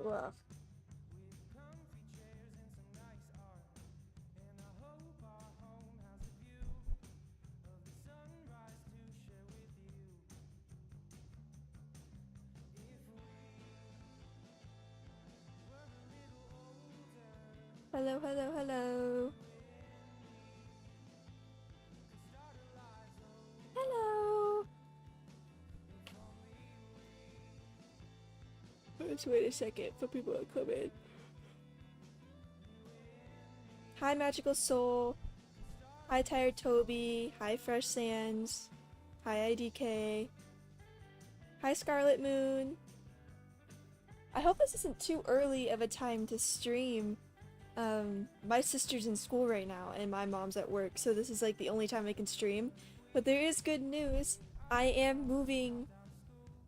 Ugh. Hello, hello, hello. Hello. Let's wait a second for people to come in. Hi, Magical Soul. Hi, Tired Toby. Hi, Fresh Sands. Hi, IDK. Hi, Scarlet Moon. I hope this isn't too early of a time to stream. My sister's in school right now and my mom's at work, so this is like the only time I can stream. But there is good news. I am moving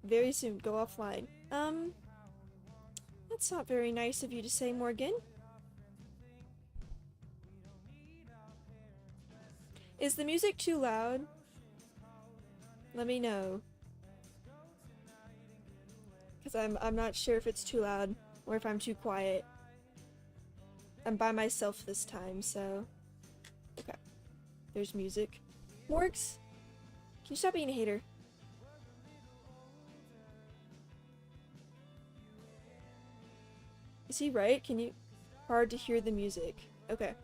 very soon. Go offline. That's not very nice of you to say, Morgan. Is the music too loud? Let me know. Cause I'm not sure if it's too loud or if I'm too quiet. I'm by myself this time, so okay. There's music. Morgs, can you stop being a hater? Is he right? Can you? Hard to hear the music. Okay.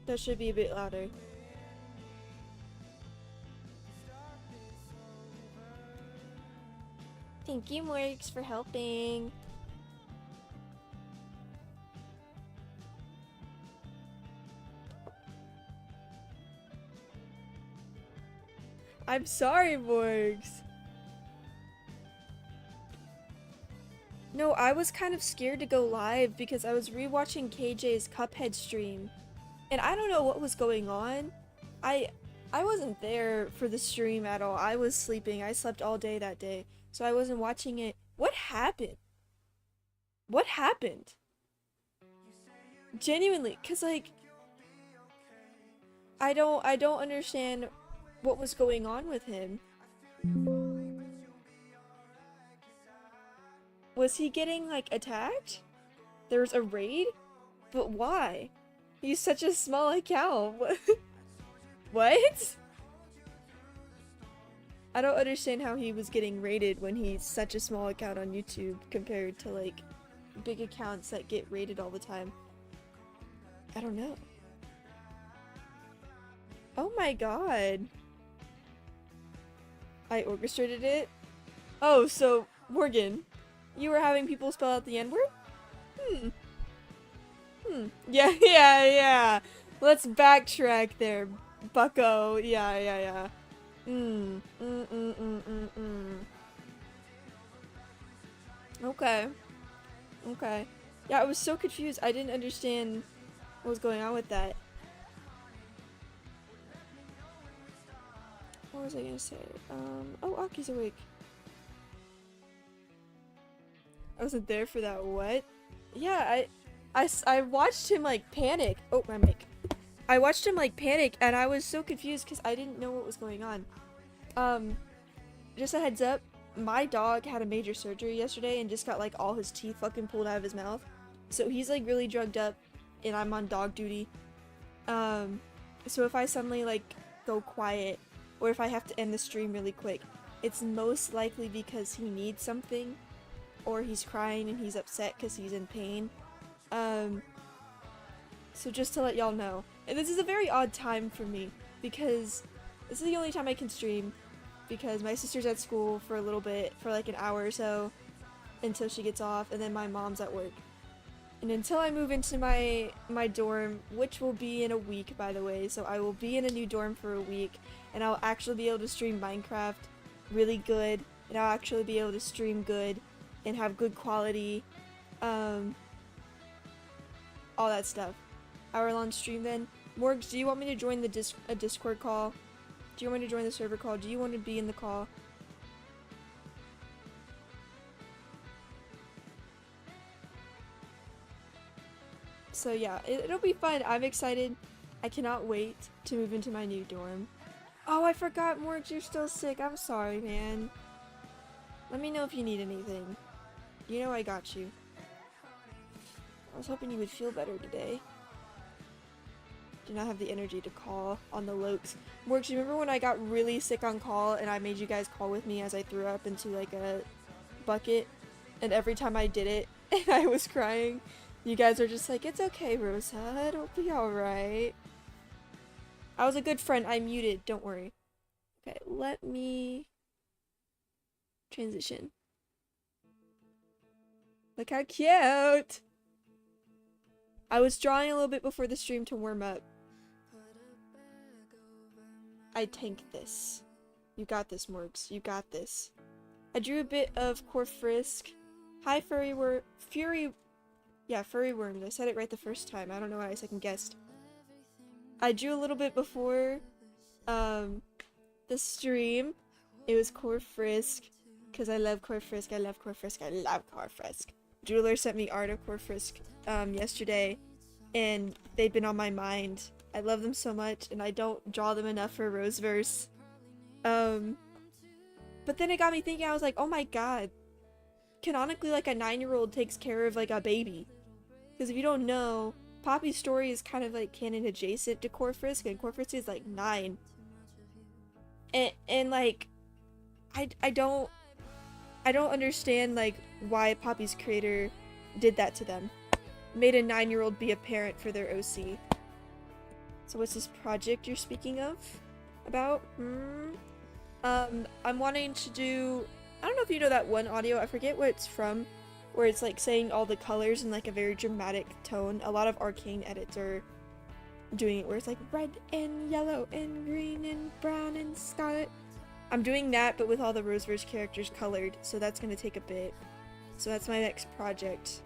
That should be a bit louder. Thank you, Morgs, for helping. I'm sorry, Morgs. No, I was kind of scared to go live because I was rewatching KJ's Cuphead stream. And I don't know what was going on. I I wasn't there for the stream at all. I was sleeping. I slept all day that day. So I wasn't watching it. What happened? What happened? Genuinely, cuz like I don't understand what was going on with him. Was he getting like attacked? There was a raid? But why? He's such a small account. What? I don't understand how he was getting rated when he's such a small account on YouTube compared to like big accounts that get rated all the time. I don't know. Oh my god. I orchestrated it? Oh, so, Morgan, you were having people spell out the N-word? Hmm. Yeah, yeah, yeah. Let's backtrack there, bucko. Yeah, yeah, yeah. Okay. Okay. Yeah, I was so confused. I didn't understand what was going on with that. What was I gonna say? Oh, Aki's awake. I wasn't there for that. What? Yeah, I watched him like panic. Oh, my mic. I watched him like panic and I was so confused because I didn't know what was going on. Um, just a heads up, my dog had a major surgery yesterday and just got like all his teeth fucking pulled out of his mouth. So he's like really drugged up and I'm on dog duty. Um, so if I suddenly like go quiet or if I have to end the stream really quick, it's most likely because he needs something or he's crying and he's upset because he's in pain. Um, so just to let y'all know. And this is a very odd time for me because this is the only time I can stream because my sister's at school for a little bit, for like an hour or so until she gets off, and then my mom's at work. And until I move into my dorm, which will be in a week by the way, so I will be in a new dorm for a week and I'll actually be able to stream Minecraft really good and I'll actually be able to stream good and have good quality, all that stuff. Hour-long stream then. Morgs, do you want me to join the a Discord call? Do you want me to join the server call? Do you want to be in the call? So yeah, it'll be fun. I'm excited. I cannot wait to move into my new dorm. Oh, I forgot, Morgs, you're still sick. I'm sorry, man. Let me know if you need anything. You know I got you. I was hoping you would feel better today. Do not have the energy to call on the Lokes. Morgs, you remember when I got really sick on call and I made you guys call with me as I threw up into like a bucket? And every time I did it and I was crying, you guys are just like, it's okay, Rosa, it'll be alright. I was a good friend. I muted, don't worry. Okay, let me transition. Look how cute! I was drawing a little bit before the stream to warm up. I tanked this. You got this, Morgs. You got this. I drew a bit of Corfrisk. Hi, Furry Fury. Yeah, Furry Worms. I said it right the first time. I don't know why I second guessed. I drew a little bit before the stream. It was Corfrisk. Because I love Corfrisk. I love Corfrisk. I love Corfrisk. Jeweler sent me art of Corfrisk yesterday. And they've been on my mind. I love them so much, and I don't draw them enough for Roseverse. But then it got me thinking, I was like, oh my god. Canonically, like, a 9-year-old takes care of, like, a baby. Because if you don't know, Poppy's story is kind of, like, canon adjacent to Corfrisk, and Corfrisk is, like, 9. And like, I don't understand, like, why Poppy's creator did that to them. Made a 9-year-old be a parent for their OC. So what's this project you're speaking of? About? I'm wanting to do... I don't know if you know that one audio, I forget what it's from, where it's like saying all the colors in like a very dramatic tone. A lot of arcane edits are doing it where it's like red and yellow and green and brown and scarlet. I'm doing that, but with all the Roseverse characters colored, so that's gonna take a bit. So that's my next project.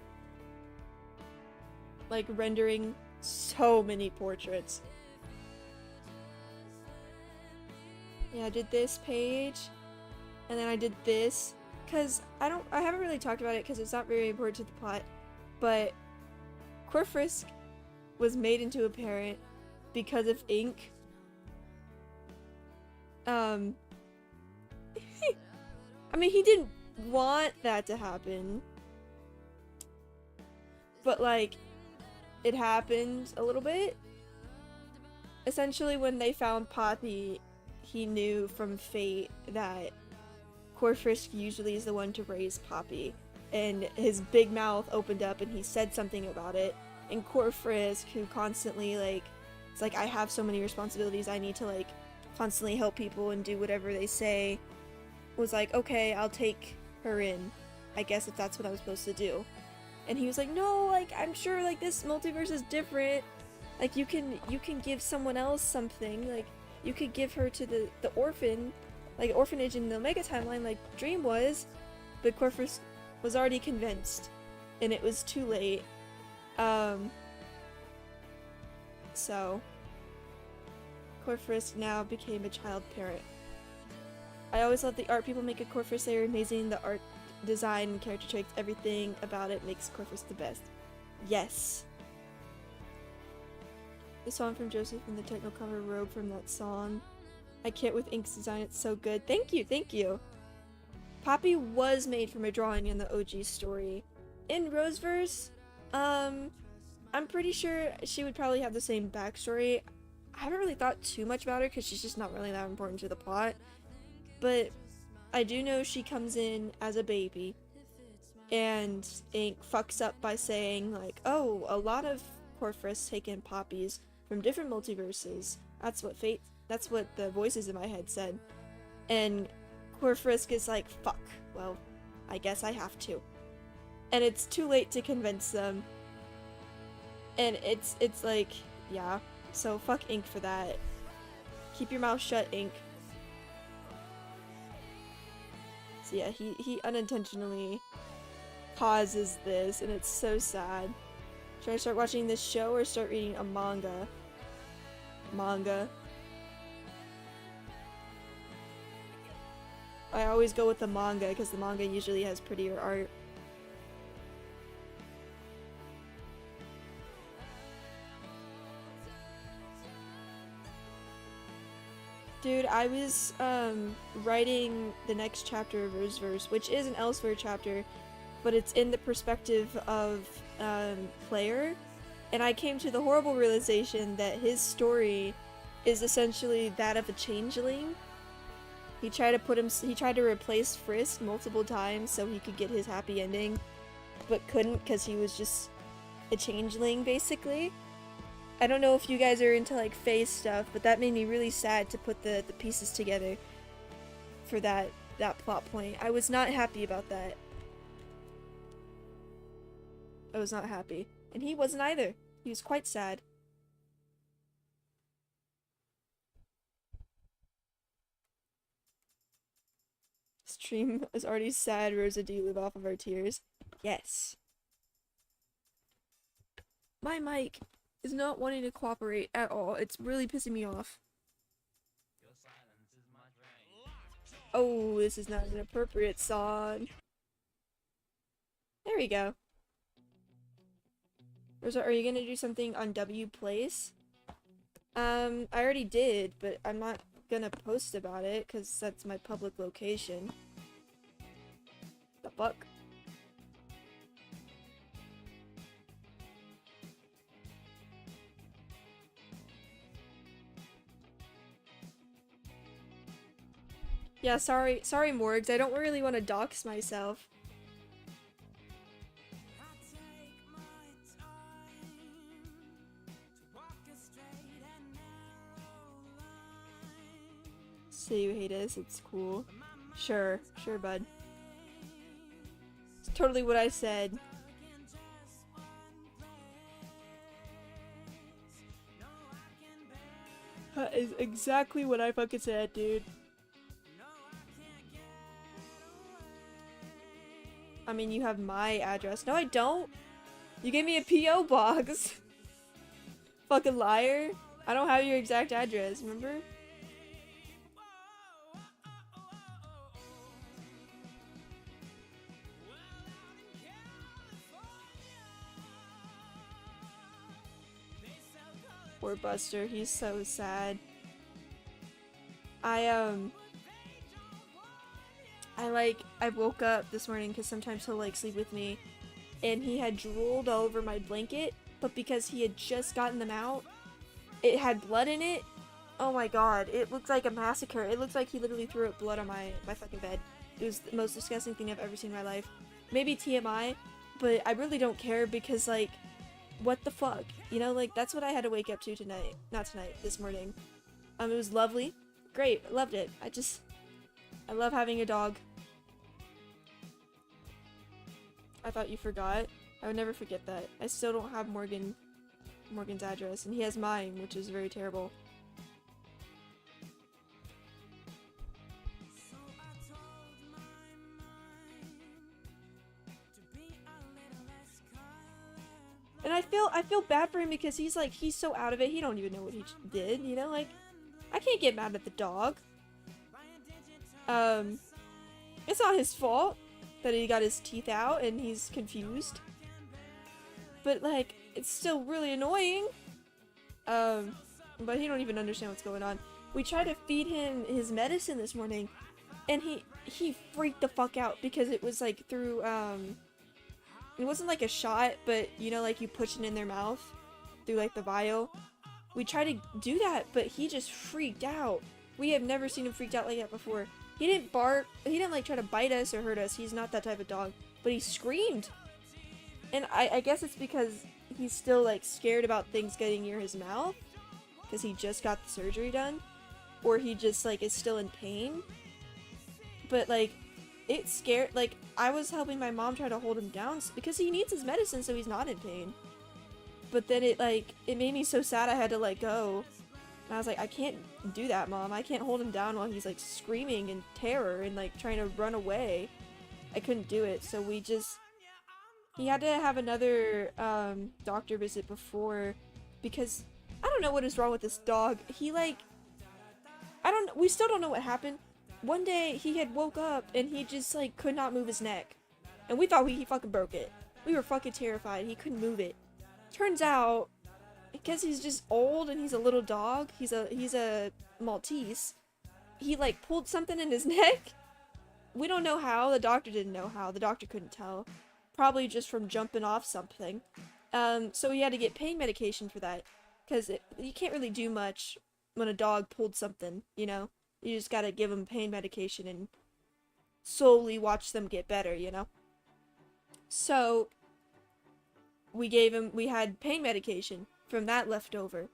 Like rendering so many portraits. Yeah, I did this page, and then I did this, cause I haven't really talked about it because it's not very important to the plot, but Corfrisk was made into a parent because of ink. I mean, he didn't want that to happen, but like, it happened a little bit. Essentially, when they found Poppy, he knew from fate that Corfrisk usually is the one to raise Poppy, and his big mouth opened up and he said something about it, and Corfrisk, who constantly like, it's like, I have so many responsibilities, I need to like constantly help people and do whatever they say, was like, okay, I'll take her in, I guess, if that's what I was supposed to do. And he was like, no, like, I'm sure like this multiverse is different, like you can give someone else something, like you could give her to the orphan, like orphanage in the Omega timeline like Dream was, but Corfrisk was already convinced and it was too late. So Corfrisk now became a child parent. I always love the art people make of Corfrisk. They are amazing. The art design and character traits, everything about it makes Corfrisk the best. Yes. The song from Joseph and the techno cover robe from that song. I can't with Ink's design, it's so good. Thank you, thank you. Poppy was made from a drawing in the OG story. In Roseverse, I'm pretty sure she would probably have the same backstory. I haven't really thought too much about her because she's just not really that important to the plot. But I do know she comes in as a baby, and Ink fucks up by saying like, oh, a lot of Corfrisk taken Poppies from different multiverses. That's what the voices in my head said. And Corfrisk is like, fuck, well, I guess I have to. And it's too late to convince them. And it's like, yeah, so fuck Ink for that. Keep your mouth shut, Ink. So yeah, he unintentionally causes this, and it's so sad. Should I start watching this show or start reading a manga? Manga. I always go with the manga because the manga usually has prettier art. Dude, I was writing the next chapter of Roseverse, which is an Elsewhere chapter, but it's in the perspective of player, and I came to the horrible realization that his story is essentially that of a changeling. He tried to replace Frisk multiple times so he could get his happy ending, but couldn't because he was just a changeling basically. I don't know if you guys are into like phase stuff, but that made me really sad to put the pieces together for that plot point. I was not happy about that. I was not happy. And he wasn't either. He was quite sad. Stream is already sad. Rosa, do you live off of our tears? Yes. My mic is not wanting to cooperate at all. It's really pissing me off. Oh, this is not an appropriate song. There we go. Rosa, are you gonna do something on W Place? I already did, but I'm not gonna post about it because that's my public location. The fuck? Yeah, sorry, Morgs. I don't really want to dox myself. Say you hate us, it's cool. Sure, bud. It's totally what I said. That is exactly what I fucking said, dude. I mean, you have my address. No, I don't. You gave me a P.O. box. Fucking liar. I don't have your exact address, remember? Poor Buster, he's so sad. I woke up this morning because sometimes he'll like sleep with me, and he had drooled all over my blanket, but because he had just gotten them out, it had blood in it. Oh my god, it looked like a massacre. It looked like he literally threw up blood on my fucking bed. It was the most disgusting thing I've ever seen in my life. Maybe TMI, but I really don't care because like, what the fuck? You know, like that's what I had to wake up to tonight. Not tonight, this morning. It was lovely. Great, I loved it. I love having a dog. I thought you forgot. I would never forget that. I still don't have Morgan's address, and he has mine, which is very terrible. And I feel bad for him because he's so out of it, he don't even know what he did, you know? Like, I can't get mad at the dog. It's not his fault that he got his teeth out and he's confused. But, like, it's still really annoying. But he don't even understand what's going on. We tried to feed him his medicine this morning, and he freaked the fuck out because it was, like, through, it wasn't like a shot, but, you know, like you push it in their mouth through, like, the vial. We tried to do that, but he just freaked out. We have never seen him freaked out like that before. He didn't bark. He didn't, like, try to bite us or hurt us. He's not that type of dog. But he screamed. And I guess it's because he's still, like, scared about things getting near his mouth. Because he just got the surgery done. Or he just, like, is still in pain. But, like, it scared, like, I was helping my mom try to hold him down because he needs his medicine so he's not in pain. But then it made me so sad I had to let go. And I was like, I can't do that, Mom. I can't hold him down while he's, like, screaming in terror and, like, trying to run away. I couldn't do it, so he had to have another, doctor visit before, because I don't know what is wrong with this dog. He, like, we still don't know what happened. One day, he had woke up, and he just, like, could not move his neck. And we thought he fucking broke it. We were fucking terrified. He couldn't move it. Turns out, because he's just old and he's a little dog, he's a Maltese, he like pulled something in his neck. We don't know how. The doctor didn't know how. The doctor couldn't tell. Probably just from jumping off something. So he had to get pain medication for that. Because you can't really do much when a dog pulled something, you know? You just gotta give them pain medication and slowly watch them get better, you know? So, we had pain medication from that left over.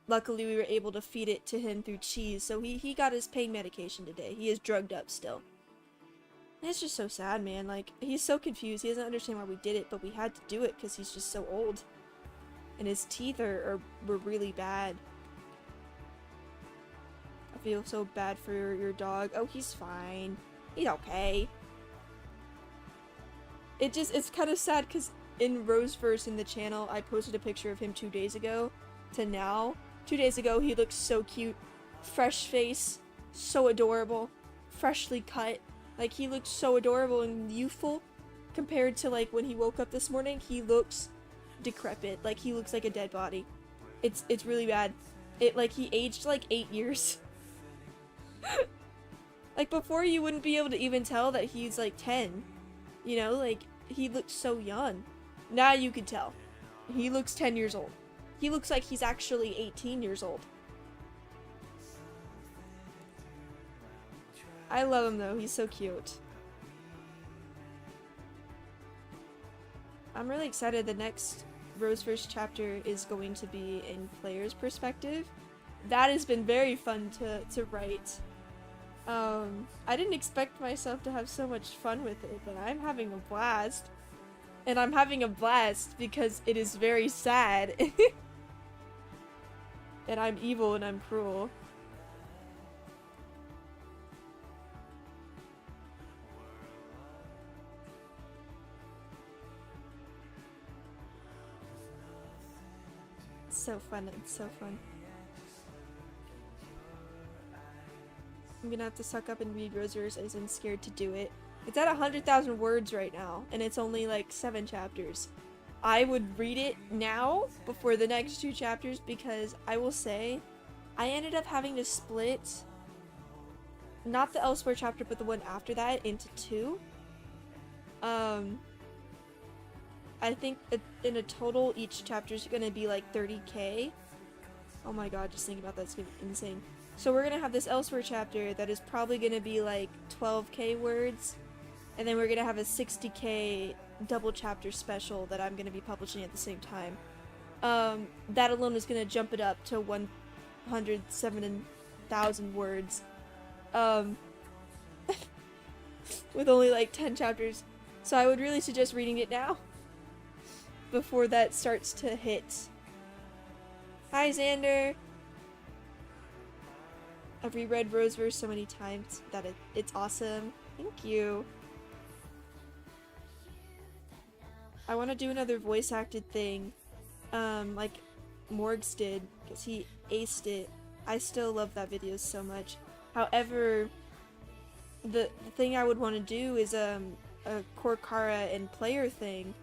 Luckily, we were able to feed it to him through cheese, so he got his pain medication today. He is drugged up still. It's just so sad, man. Like, he's so confused. He doesn't understand why we did it, but we had to do it because he's just so old. And his teeth were really bad. I feel so bad for your dog. Oh, he's fine. He's okay. It's kind of sad because in Roseverse in the channel, I posted a picture of him 2 days ago to now. 2 days ago, he looked so cute. Fresh face. So adorable. Freshly cut. Like, he looked so adorable and youthful. Compared to, like, when he woke up this morning, he looks decrepit. Like, he looks like a dead body. It's really bad. Like, he aged, like, 8 years. Like, before you wouldn't be able to even tell that he's, like, 10. You know, like, he looked so young. Now you can tell. He looks 10 years old. He looks like he's actually 18 years old. I love him though, he's so cute. I'm really excited. The next Roseverse chapter is going to be in player's perspective. That has been very fun to write. I didn't expect myself to have so much fun with it, but I'm having a blast. And I'm having a blast because it is very sad. And I'm evil and I'm cruel. It's so fun, it's so fun. I'm gonna have to suck up and read Roseverse as I'm scared to do it. It's at 100,000 words right now, and it's only like 7 chapters. I would read it now before the next 2 chapters because I will say, I ended up having to split, not the Elsewhere chapter, but the one after that into 2. I think in a total, each chapter is gonna be like 30k. Oh my god, just thinking about that's gonna be insane. So we're gonna have this Elsewhere chapter that is probably gonna be like 12k words. And then we're gonna have a 60k double chapter special that I'm gonna be publishing at the same time. That alone is gonna jump it up to 107,000 words. With only like 10 chapters. So I would really suggest reading it now. Before that starts to hit. Hi, Xander! I've reread Roseverse so many times that it's awesome. Thank you. I want to do another voice acted thing, like Morgs did, because he aced it. I still love that video so much. However, the thing I would want to do is a Korkara and player thing.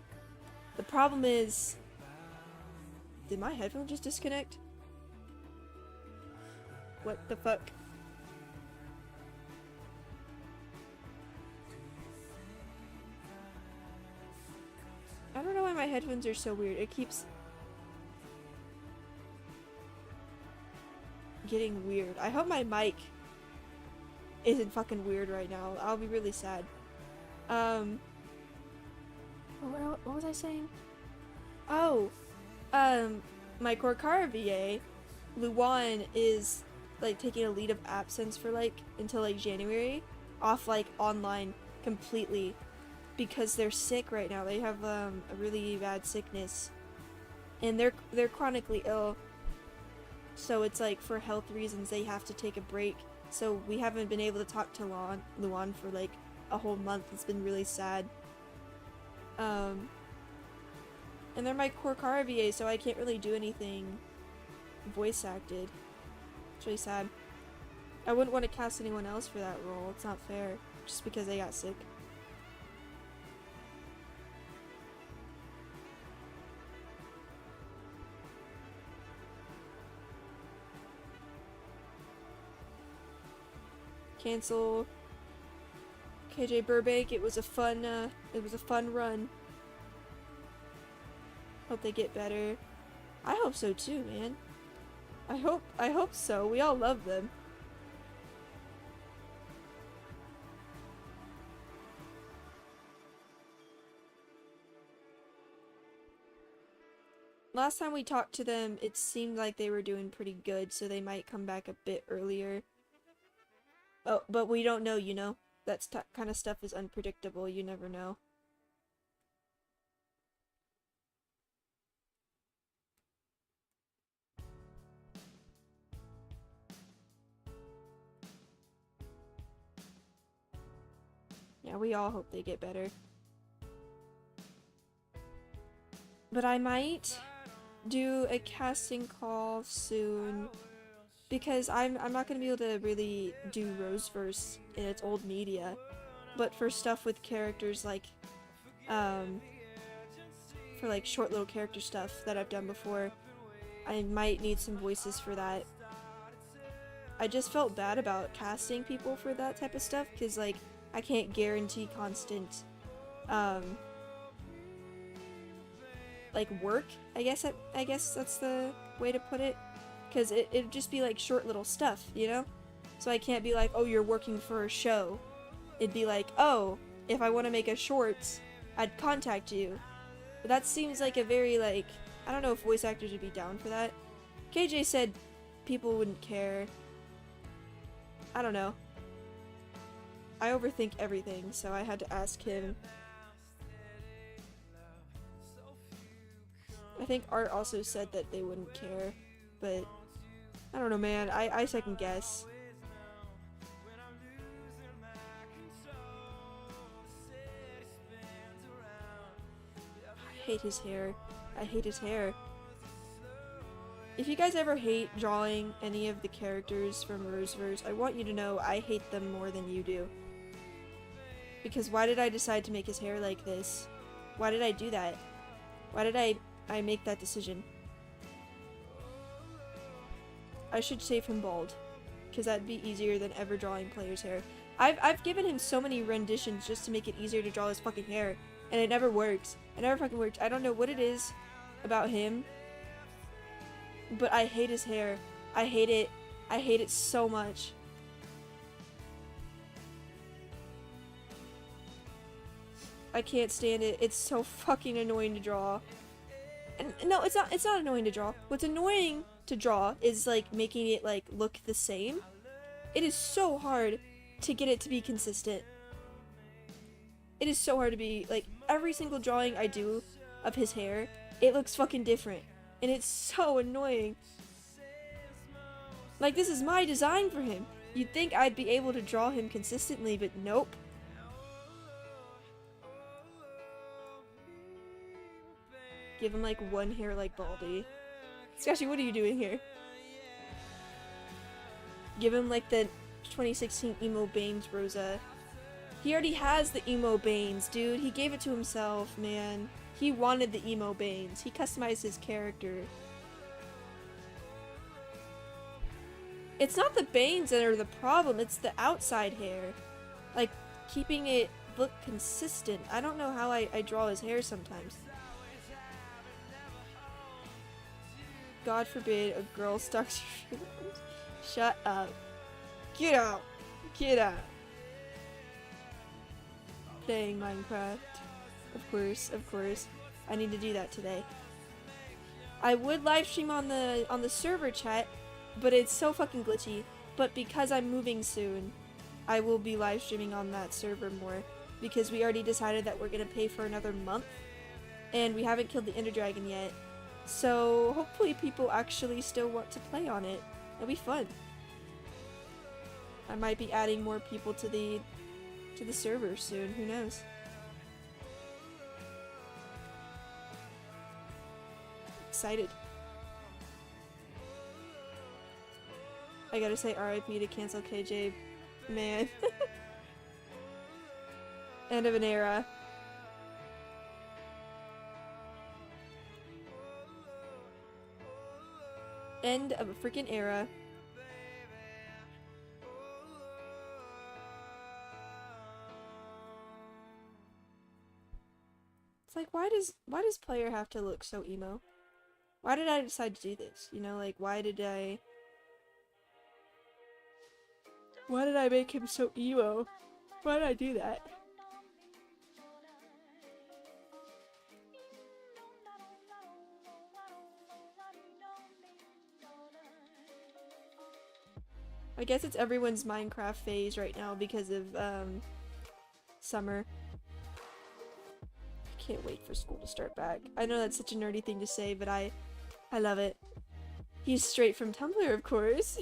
The problem is, did my headphone just disconnect? What the fuck? I don't know why my headphones are so weird. It keeps getting weird. I hope my mic isn't fucking weird right now. I'll be really sad. What was I saying? Oh, my Korkara VA, Luan, is like taking a leave of absence for like until like January, off like online completely, because they're sick right now. They have a really bad sickness, and they're chronically ill. So it's like for health reasons they have to take a break. So we haven't been able to talk to Luan for like a whole month. It's been really sad. And they're my Korkara VA, so I can't really do anything voice acted. It's really sad. I wouldn't want to cast anyone else for that role. It's not fair, just because they got sick. cancel KJ Burbank. It was a fun run. Hope they get better. I hope so too, man. I hope so. We all love them. Last time we talked to them, it seemed like they were doing pretty good, so they might come back a bit earlier. Oh, but we don't know, you know? That kind of stuff is unpredictable, you never know. Yeah, we all hope they get better. But I might do a casting call soon, because I'm not gonna be able to really do Roseverse in its old media, but for stuff with characters like, for like short little character stuff that I've done before, I might need some voices for that. I just felt bad about casting people for that type of stuff, because like, I can't guarantee constant, like work, I guess that's the way to put it, because it'd just be like short little stuff, you know? So I can't be like, oh, you're working for a show. It'd be like, oh, if I want to make a shorts, I'd contact you. But that seems like a very, like, I don't know if voice actors would be down for that. KJ said people wouldn't care. I don't know. I overthink everything, so I had to ask him. I think Art also said that they wouldn't care, but I don't know, man. I second guess. I hate his hair. I hate his hair. If you guys ever hate drawing any of the characters from Roseverse, I want you to know I hate them more than you do. Because why did I decide to make his hair like this? Why did I do that? Why did I make that decision? I should shave him bald, because that'd be easier than ever drawing players' hair. I've given him so many renditions just to make it easier to draw his fucking hair, and it never works. It never fucking works. I don't know what it is about him, but I hate his hair. I hate it. I hate it so much. I can't stand it. It's so fucking annoying to draw. And no, it's not annoying to draw. What's annoying to draw is like making it like look the same. It is so hard to get it to be consistent. It is so hard to be like, every single drawing I do of his hair, it looks fucking different. And it's so annoying. Like, this is my design for him. You'd think I'd be able to draw him consistently, but nope. Give him like one hair like Baldy. Scotchy, what are you doing here? Give him like the 2016 emo Banes Rosa. He already has the emo Banes, dude. He gave it to himself, man. He wanted the emo Banes. He customized his character. It's not the Banes that are the problem, it's the outside hair. Like, keeping it look consistent. I don't know how I draw his hair sometimes. God forbid a girl stalks your feelings. Shut up. Get out. Get out. Playing Minecraft. Of course, of course. I need to do that today. I would live stream on the server chat, but it's so fucking glitchy. But because I'm moving soon, I will be live streaming on that server more, because we already decided that we're gonna pay for another month, and we haven't killed the Ender Dragon yet. So hopefully people actually still want to play on it. It'll be fun. I might be adding more people to the server soon. Who knows? Excited. I gotta say RIP to cancel KJ. Man. End of an era. End of a freaking era. like, why does player have to look so emo? Why did I decide to do this? You know, like, why did I make him so emo? Why did I do that? I guess it's everyone's Minecraft phase right now because of, summer. I can't wait for school to start back. I know that's such a nerdy thing to say, but I love it. He's straight from Tumblr, of course.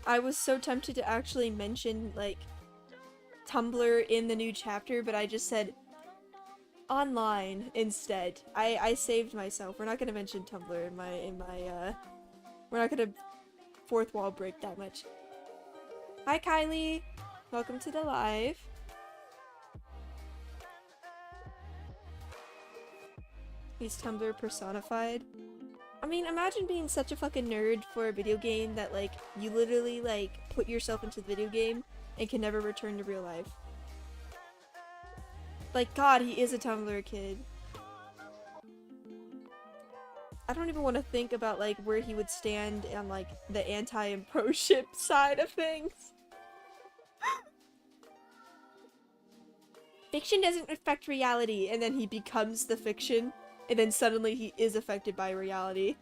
I was so tempted to actually mention, like, Tumblr in the new chapter, but I just said online instead. I saved myself. We're not gonna mention Tumblr in my we're not gonna fourth wall break that much. Hi Kylie! Welcome to the live. He's Tumblr personified. I mean, imagine being such a fucking nerd for a video game that, like, you literally, like, put yourself into the video game and can never return to real life. Like, God, he is a Tumblr kid. I don't even want to think about, like, where he would stand on, like, the anti and pro-ship side of things. Fiction doesn't affect reality, and then he becomes the fiction, and then suddenly he is affected by reality.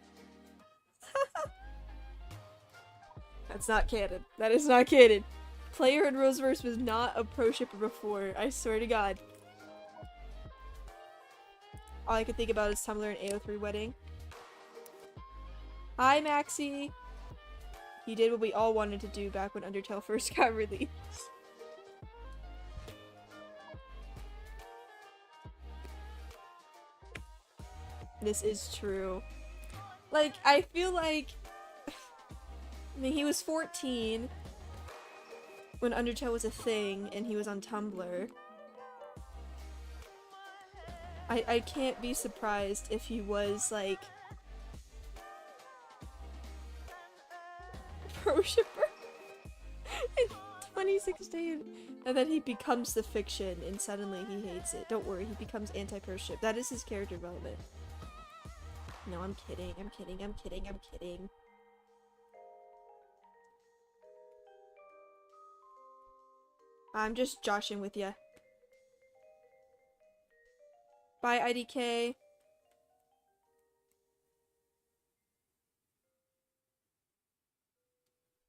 That's not canon. That is not canon. Player in Roseverse was not a pro-shipper before, I swear to God. All I could think about is Tumblr and AO3 wedding. Hi, Maxie! He did what we all wanted to do back when Undertale first got released. This is true. Like, I feel like... I mean, he was 14 when Undertale was a thing, and he was on Tumblr. I can't be surprised if he was, like... pro-shipper in 2016. And then he becomes the fiction, and suddenly he hates it. Don't worry, he becomes anti-pro-ship. That is his character development. No, I'm kidding, I'm kidding, I'm kidding, I'm kidding. I'm just joshing with ya. Bye, IDK.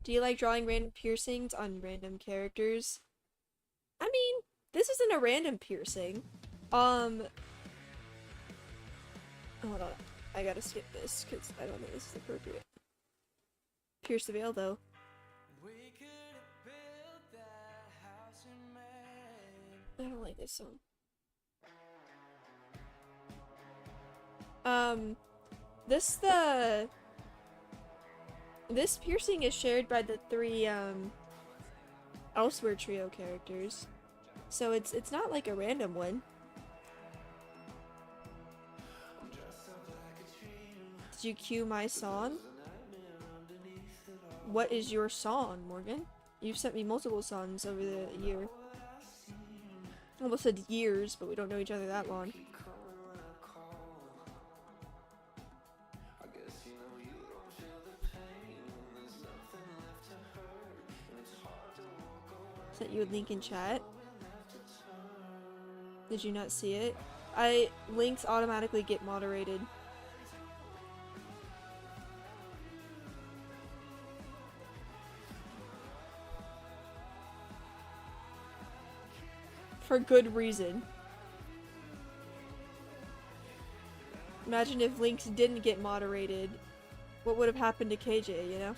Do you like drawing random piercings on random characters? I mean, this isn't a random piercing. Hold on. I gotta skip this, because I don't think this is appropriate. Pierce the veil, though. I don't like this song. This piercing is shared by the three, Elsewhere trio characters. So it's not like a random one. Did you cue my song? What is your song, Morgan? You've sent me multiple songs over the year. Almost said years, but we don't know each other that long. Sent you a link in chat. Did you not see it? Links automatically get moderated. For good reason. Imagine if links didn't get moderated. What would have happened to KJ, you know?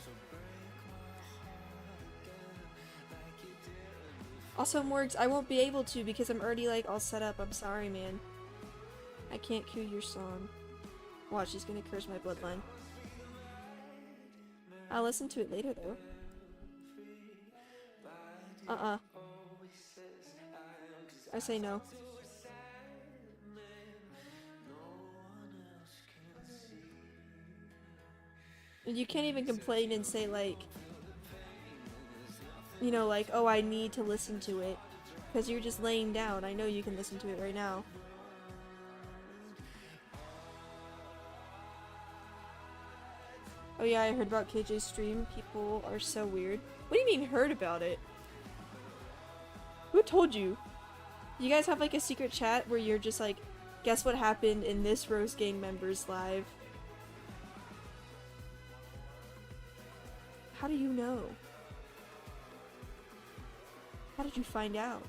Also, Morgs, I won't be able to because I'm already, like, all set up. I'm sorry, man. I can't cue your song. Watch, he's gonna curse my bloodline. I'll listen to it later, though. I say no. You can't even complain and say like, you know, like, oh, I need to listen to it. Because you're just laying down. I know you can listen to it right now. Oh yeah, I heard about KJ's stream. People are so weird. What do you mean heard about it? Who told you? You guys have like a secret chat where you're just like, guess what happened in this Rose Gang member's live? How do you know? How did you find out?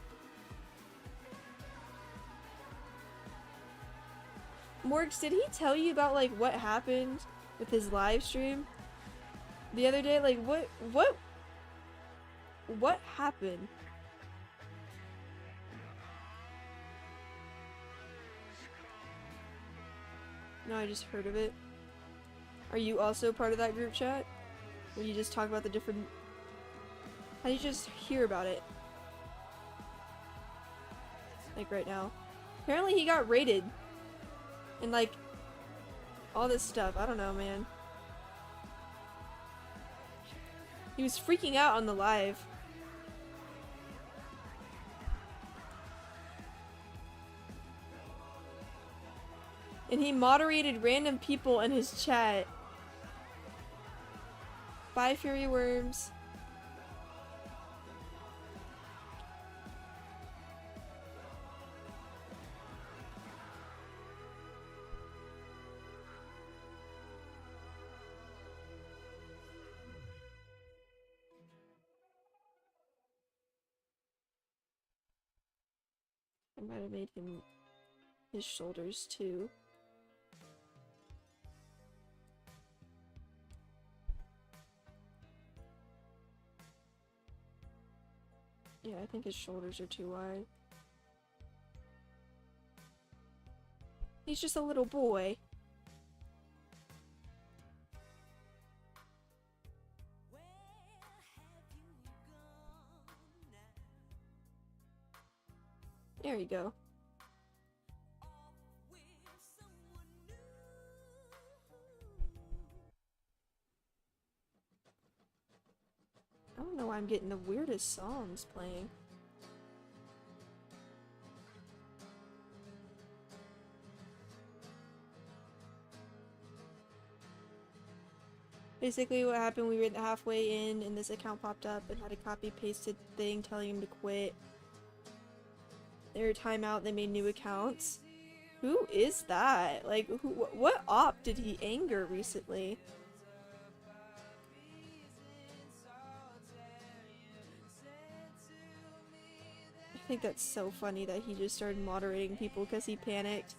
Morgs, did he tell you about like what happened with his live stream the other day? Like what happened? No, I just heard of it. Are you also part of that group chat? Where you just talk about the different... How do you just hear about it? Like right now. Apparently he got raided. And like... all this stuff. I don't know, man. He was freaking out on the live. And he moderated random people in his chat. Bye, Fury Worms. I might have made him his shoulders too. Yeah, I think his shoulders are too wide. He's just a little boy. There you go. I don't know why I'm getting the weirdest songs playing. Basically what happened, we were halfway in and this account popped up and had a copy pasted thing telling him to quit. They were timeout, they made new accounts. Who is that? Like, what op did he anger recently? I think that's so funny that he just started moderating people because he panicked.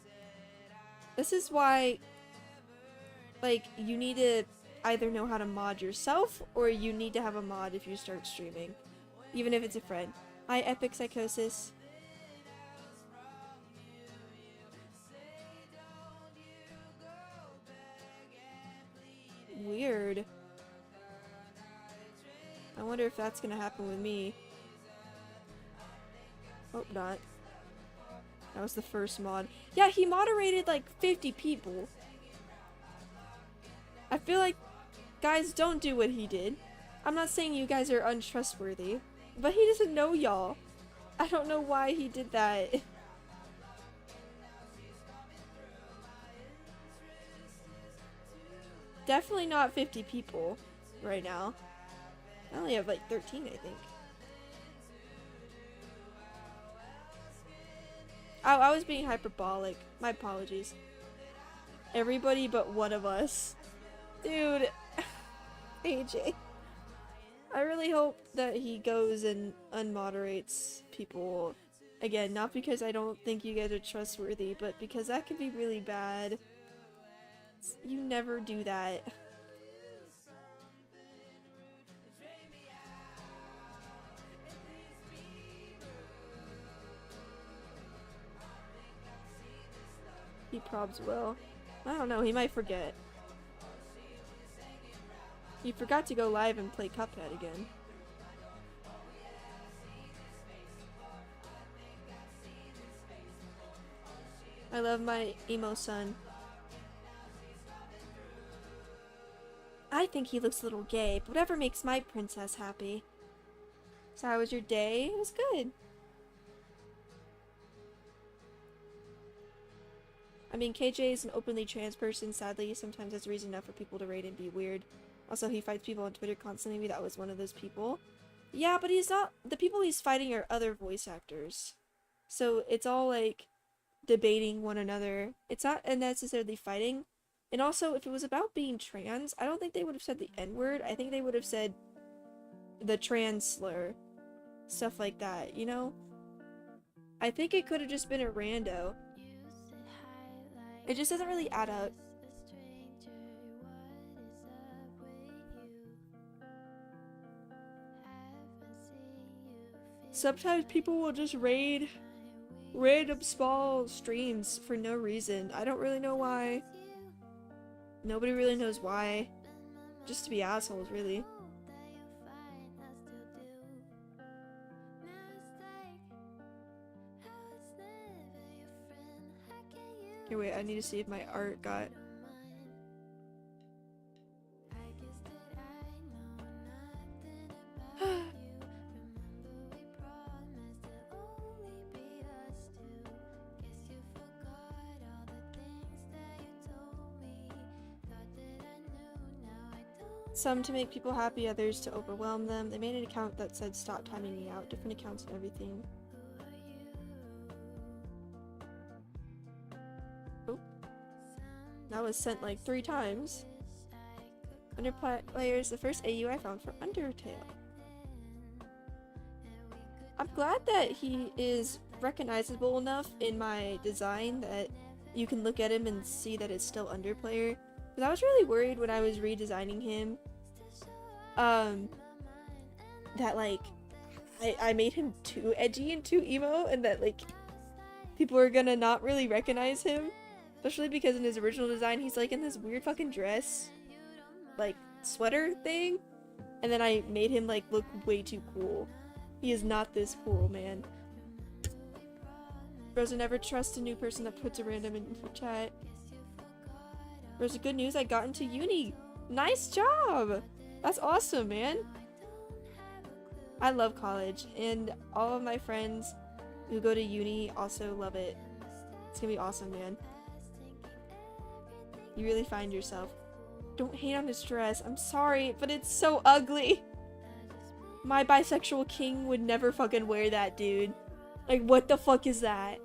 This is why, like, you need to either know how to mod yourself or you need to have a mod if you start streaming. Even if it's a friend. Hi, Epic Psychosis. Weird. I wonder if that's gonna happen with me. Hope not. That was the first mod. Yeah, he moderated like 50 people. I feel like guys don't do what he did. I'm not saying you guys are untrustworthy, but he doesn't know y'all. I don't know why he did that. Definitely not 50 people right now. I only have like 13, I think. I was being hyperbolic. My apologies. Everybody but one of us. Dude. AJ. I really hope that he goes and unmoderates people. Again, not because I don't think you guys are trustworthy, but because that could be really bad. You never do that. He probs will. I don't know, he might forget. He forgot to go live and play Cuphead again. I love my emo son. I think he looks a little gay, but whatever makes my princess happy. So how was your day? It was good. I mean, KJ is an openly trans person, sadly. Sometimes that's reason enough for people to rate and be weird. Also, he fights people on Twitter constantly. Maybe that was one of those people. Yeah, but he's not... The people he's fighting are other voice actors. So it's all, like, debating one another. It's not necessarily fighting. And also, if it was about being trans, I don't think they would have said the N-word. I think they would have said the trans slur. Stuff like that, you know? I think it could have just been a rando. It just doesn't really add up. Sometimes people will just raid random small streams for no reason. I don't really know why. Nobody really knows why. Just to be assholes, really. Here, wait, I need to see if my art got... Some to make people happy, others to overwhelm them. They made an account that said stop timing me out, different accounts and everything. Oh. That was sent like 3 times. Underplayer is the first AU I found for Undertale. I'm glad that he is recognizable enough in my design that you can look at him and see that it's still Underplayer. Because I was really worried when I was redesigning him, that like, I made him too edgy and too emo, and that like, people are gonna not really recognize him. Especially because in his original design, he's like in this weird fucking dress, like, sweater thing, and then I made him like look way too cool. He is not this cool, man. Rosa, never trust a new person that puts a random in your chat. Rosa, good news, I got into uni. Nice job! That's awesome, man. I love college, and all of my friends who go to uni also love it. It's gonna be awesome, man. You really find yourself. Don't hate on his dress. I'm sorry, but it's so ugly. My bisexual king would never fucking wear that, dude. Like, what the fuck is that?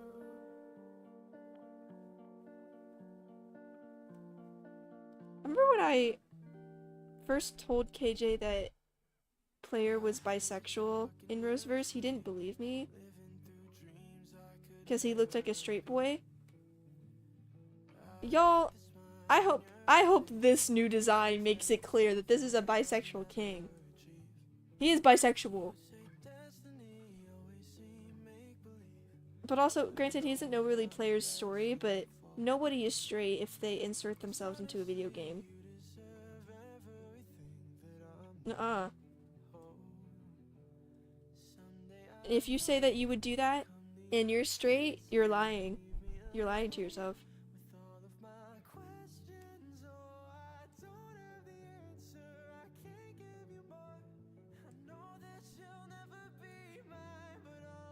Remember when I first told KJ that Player was bisexual in Roseverse? He didn't believe me. Because he looked like a straight boy. Y'all, I hope this new design makes it clear that this is a bisexual king. He is bisexual. But also, granted, he doesn't know really Player's story, but nobody is straight if they insert themselves into a video game. Nuh-uh. If you say that you would do that, and you're straight, you're lying. You're lying to yourself.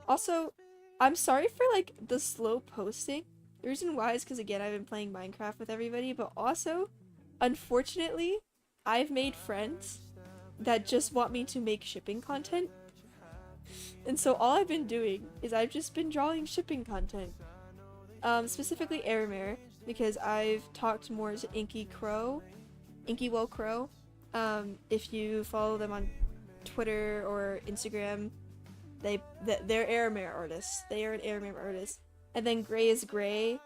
Also, I'm sorry for, like, the slow posting. The reason why is because, again, I've been playing Minecraft with everybody, but also, unfortunately, I've made friends that just want me to make shipping content. And so all I've been doing is I've just been drawing shipping content. Specifically Aramare, because I've talked more to Inkywell Crow. If you follow them on Twitter or Instagram, they're Aramare artists. They are an Aramare artist. And then Gray is Gray.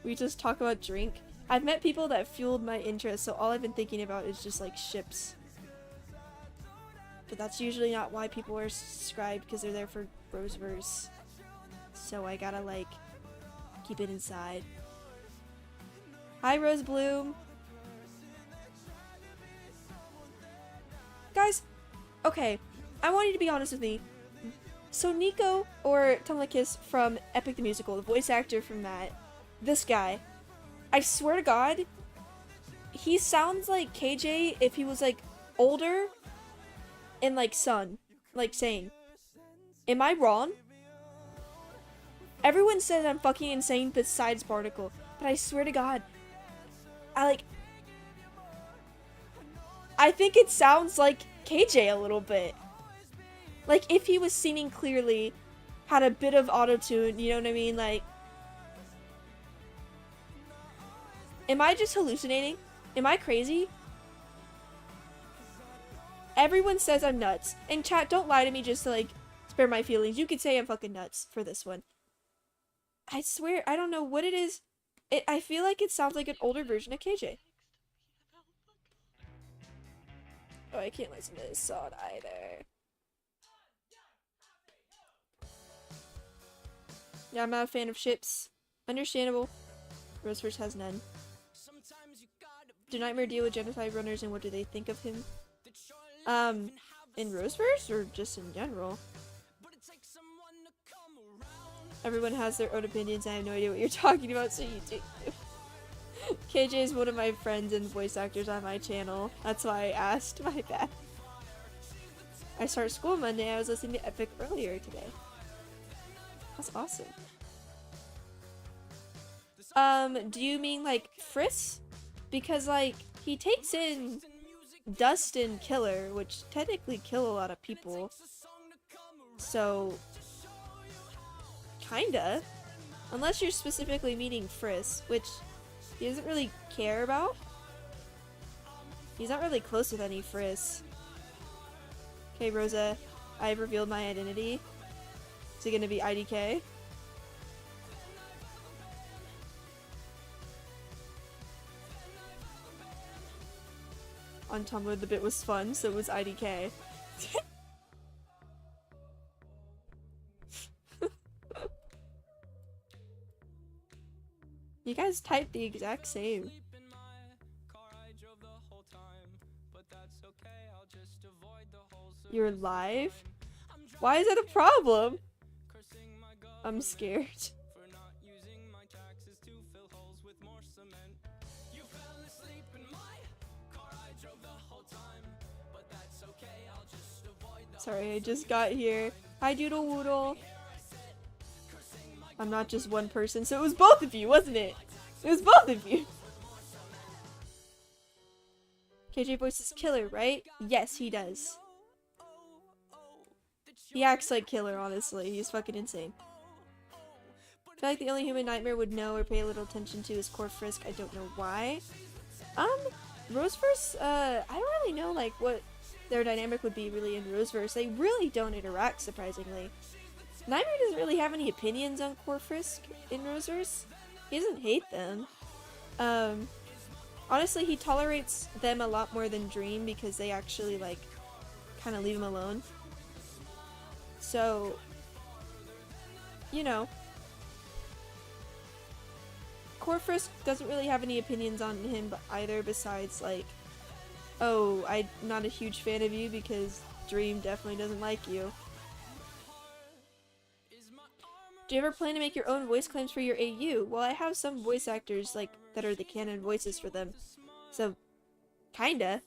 We just talk about drink. I've met people that fueled my interest, so all I've been thinking about is just like ships. But that's usually not why people are subscribed, because they're there for Roseverse. So I gotta like keep it inside. Hi Rose Bloom. Guys, okay, I want you to be honest with me. So Nico, or Tumlikis from Epic the Musical, the voice actor from that, this guy, I swear to God, he sounds like KJ if he was like older and like Sun, like saying, am I wrong? Everyone says I'm fucking insane besides Barnacle, but I swear to God, I think it sounds like KJ a little bit. Like if he was singing clearly, had a bit of autotune, you know what I mean? Like, am I just hallucinating? Am I crazy? Everyone says I'm nuts. And chat, don't lie to me just to like spare my feelings. You could say I'm fucking nuts for this one. I swear, I don't know what it is. I feel like it sounds like an older version of KJ. Oh, I can't listen to this song either. Yeah, I'm not a fan of ships. Understandable. Roseverse has none. Do Nightmare deal with genocide runners and what do they think of him? In Roseverse or just in general? Everyone has their own opinions. I have no idea what you're talking about, so you do. KJ is one of my friends and voice actors on my channel. That's why I asked. My bad. I start school Monday. I was listening to Epic earlier today. That's awesome. Do you mean like Friss? Because like he takes in Dust and Killer, which technically kill a lot of people. So kinda. Unless you're specifically meaning Friss, which he doesn't really care about. He's not really close with any Friss. Okay, Rosa, I've revealed my identity. Is it gonna be IDK? On Tumblr, the bit was fun, so it was IDK. You guys typed the exact same. You're live? Why is that a problem? I'm scared. Sorry, I just got here. Hi, Doodle Woodle. I'm not just one person, so it was both of you, wasn't it? It was both of you. KJ voices Killer, right? Yes, he does. He acts like Killer, honestly. He's fucking insane. I feel like the only human Nightmare would know or pay a little attention to is Core Frisk. I don't know why. Roseverse, I don't really know, like, what their dynamic would be really in Roseverse. They really don't interact, surprisingly. Nightmare doesn't really have any opinions on Core Frisk in Roseverse. He doesn't hate them. Honestly, he tolerates them a lot more than Dream because they actually, like, kind of leave him alone. So, you know. Core Frisk doesn't really have any opinions on him either besides, like, oh, I'm not a huge fan of you because Dream definitely doesn't like you. Do you ever plan to make your own voice claims for your AU? Well, I have some voice actors, like, that are the canon voices for them. So, kinda.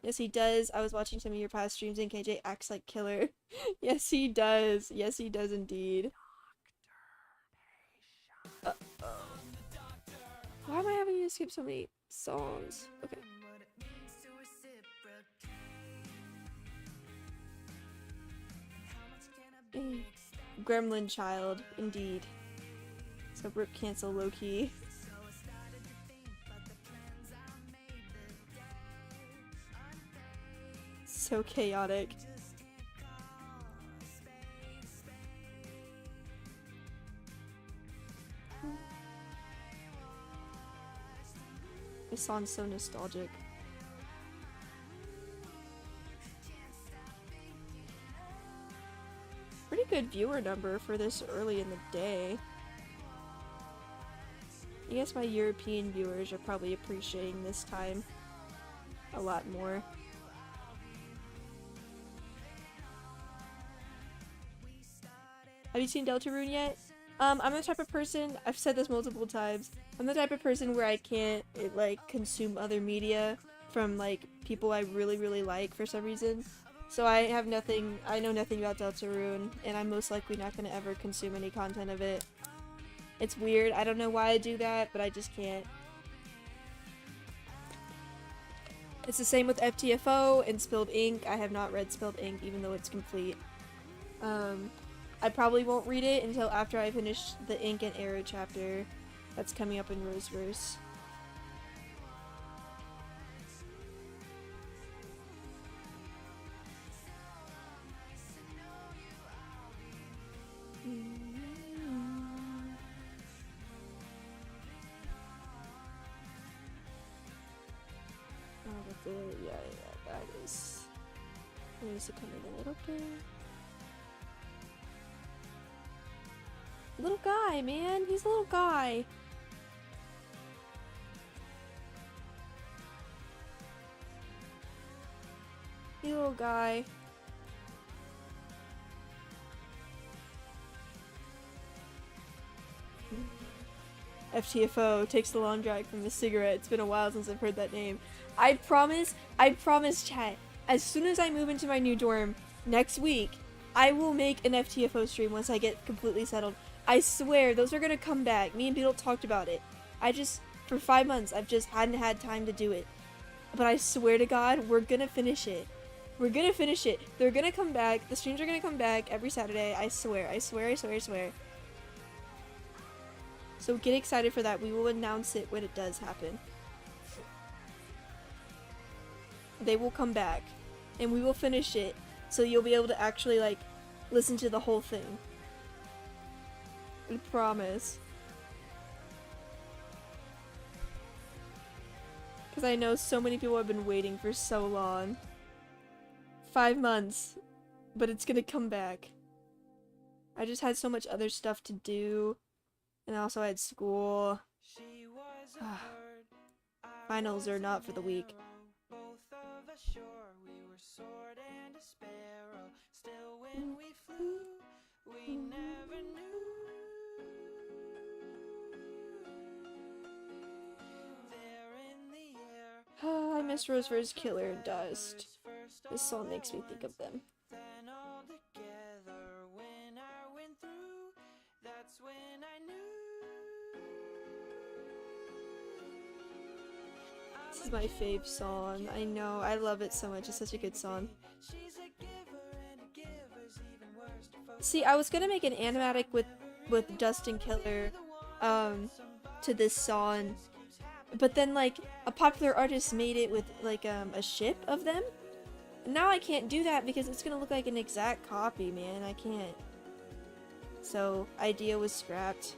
Yes, he does. I was watching some of your past streams and KJ acts like Killer. Yes, he does. Yes, he does indeed. Why am I having to skip so many songs? Okay. Gremlin child, indeed. So Brooke cancel low-key. So chaotic. This song's so nostalgic. Pretty good viewer number for this early in the day. I guess my European viewers are probably appreciating this time a lot more. Have you seen Deltarune yet? I'm the type of person, I've said this multiple times, I'm the type of person where I can't, like, consume other media from, like, people I really, really like for some reason. So I know nothing about Deltarune, and I'm most likely not gonna ever consume any content of it. It's weird, I don't know why I do that, but I just can't. It's the same with FTFO and Spilled Ink. I have not read Spilled Ink, even though it's complete. I probably won't read it until after I finish the Ink and Arrow chapter that's coming up in Roseverse. Oh, but yeah, that is... It needs to come in a little bit. Little guy, man! He's a little guy! You little guy. FTFO takes the long drag from the cigarette. It's been a while since I've heard that name. I promise, chat, as soon as I move into my new dorm next week, I will make an FTFO stream once I get completely settled. I swear, those are gonna come back. Me and Beetle talked about it. For 5 months, I've just hadn't had time to do it. But I swear to God, we're gonna finish it. We're gonna finish it. They're gonna come back. The streams are gonna come back every Saturday. I swear, I swear, I swear, I swear. So get excited for that. We will announce it when it does happen. They will come back. And we will finish it. So you'll be able to actually, like, listen to the whole thing. I promise. Because I know so many people have been waiting for so long. 5 months. But it's gonna come back. I just had so much other stuff to do. And I also had school. Finals are not for the week. I miss Roseverse, Killer, and Dust. This song makes me think of them. This is my fave song. I know, I love it so much. It's such a good song. See, I was gonna make an animatic with Dust and Killer to this song, but then like a popular artist made it with like a ship of them. And now I can't do that because it's gonna look like an exact copy, man. I can't. So idea was scrapped.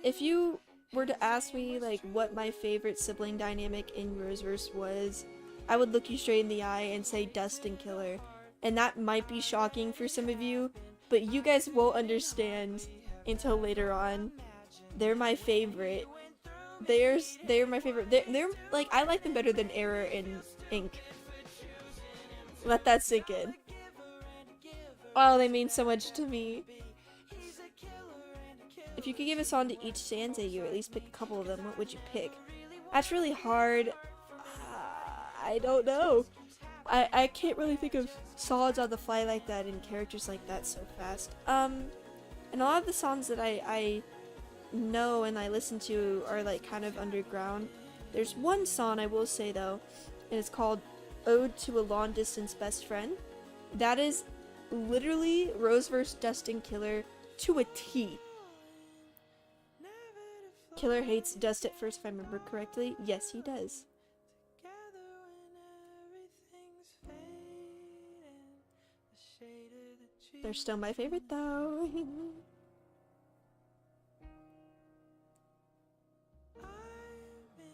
If you were to ask me like what my favorite sibling dynamic in Roseverse was, I would look you straight in the eye and say Dust and Killer. And that might be shocking for some of you, but you guys won't understand until later on. They're my favorite. They're my favorite. They're like, I like them better than Error and Ink. Let that sink in. Oh, they mean so much to me. If you could give a song to each Sansei, or at least pick a couple of them, what would you pick? That's really hard. I don't know. I can't really think of songs on the fly like that and characters like that so fast. And a lot of the songs that I know and I listen to are like kind of underground. There's one song I will say though, and it's called Ode to a Long Distance Best Friend. That is literally Roseverse, Dust and Killer to a T. Killer hates Dust at first, if I remember correctly. Yes, he does. They're still my favorite, though.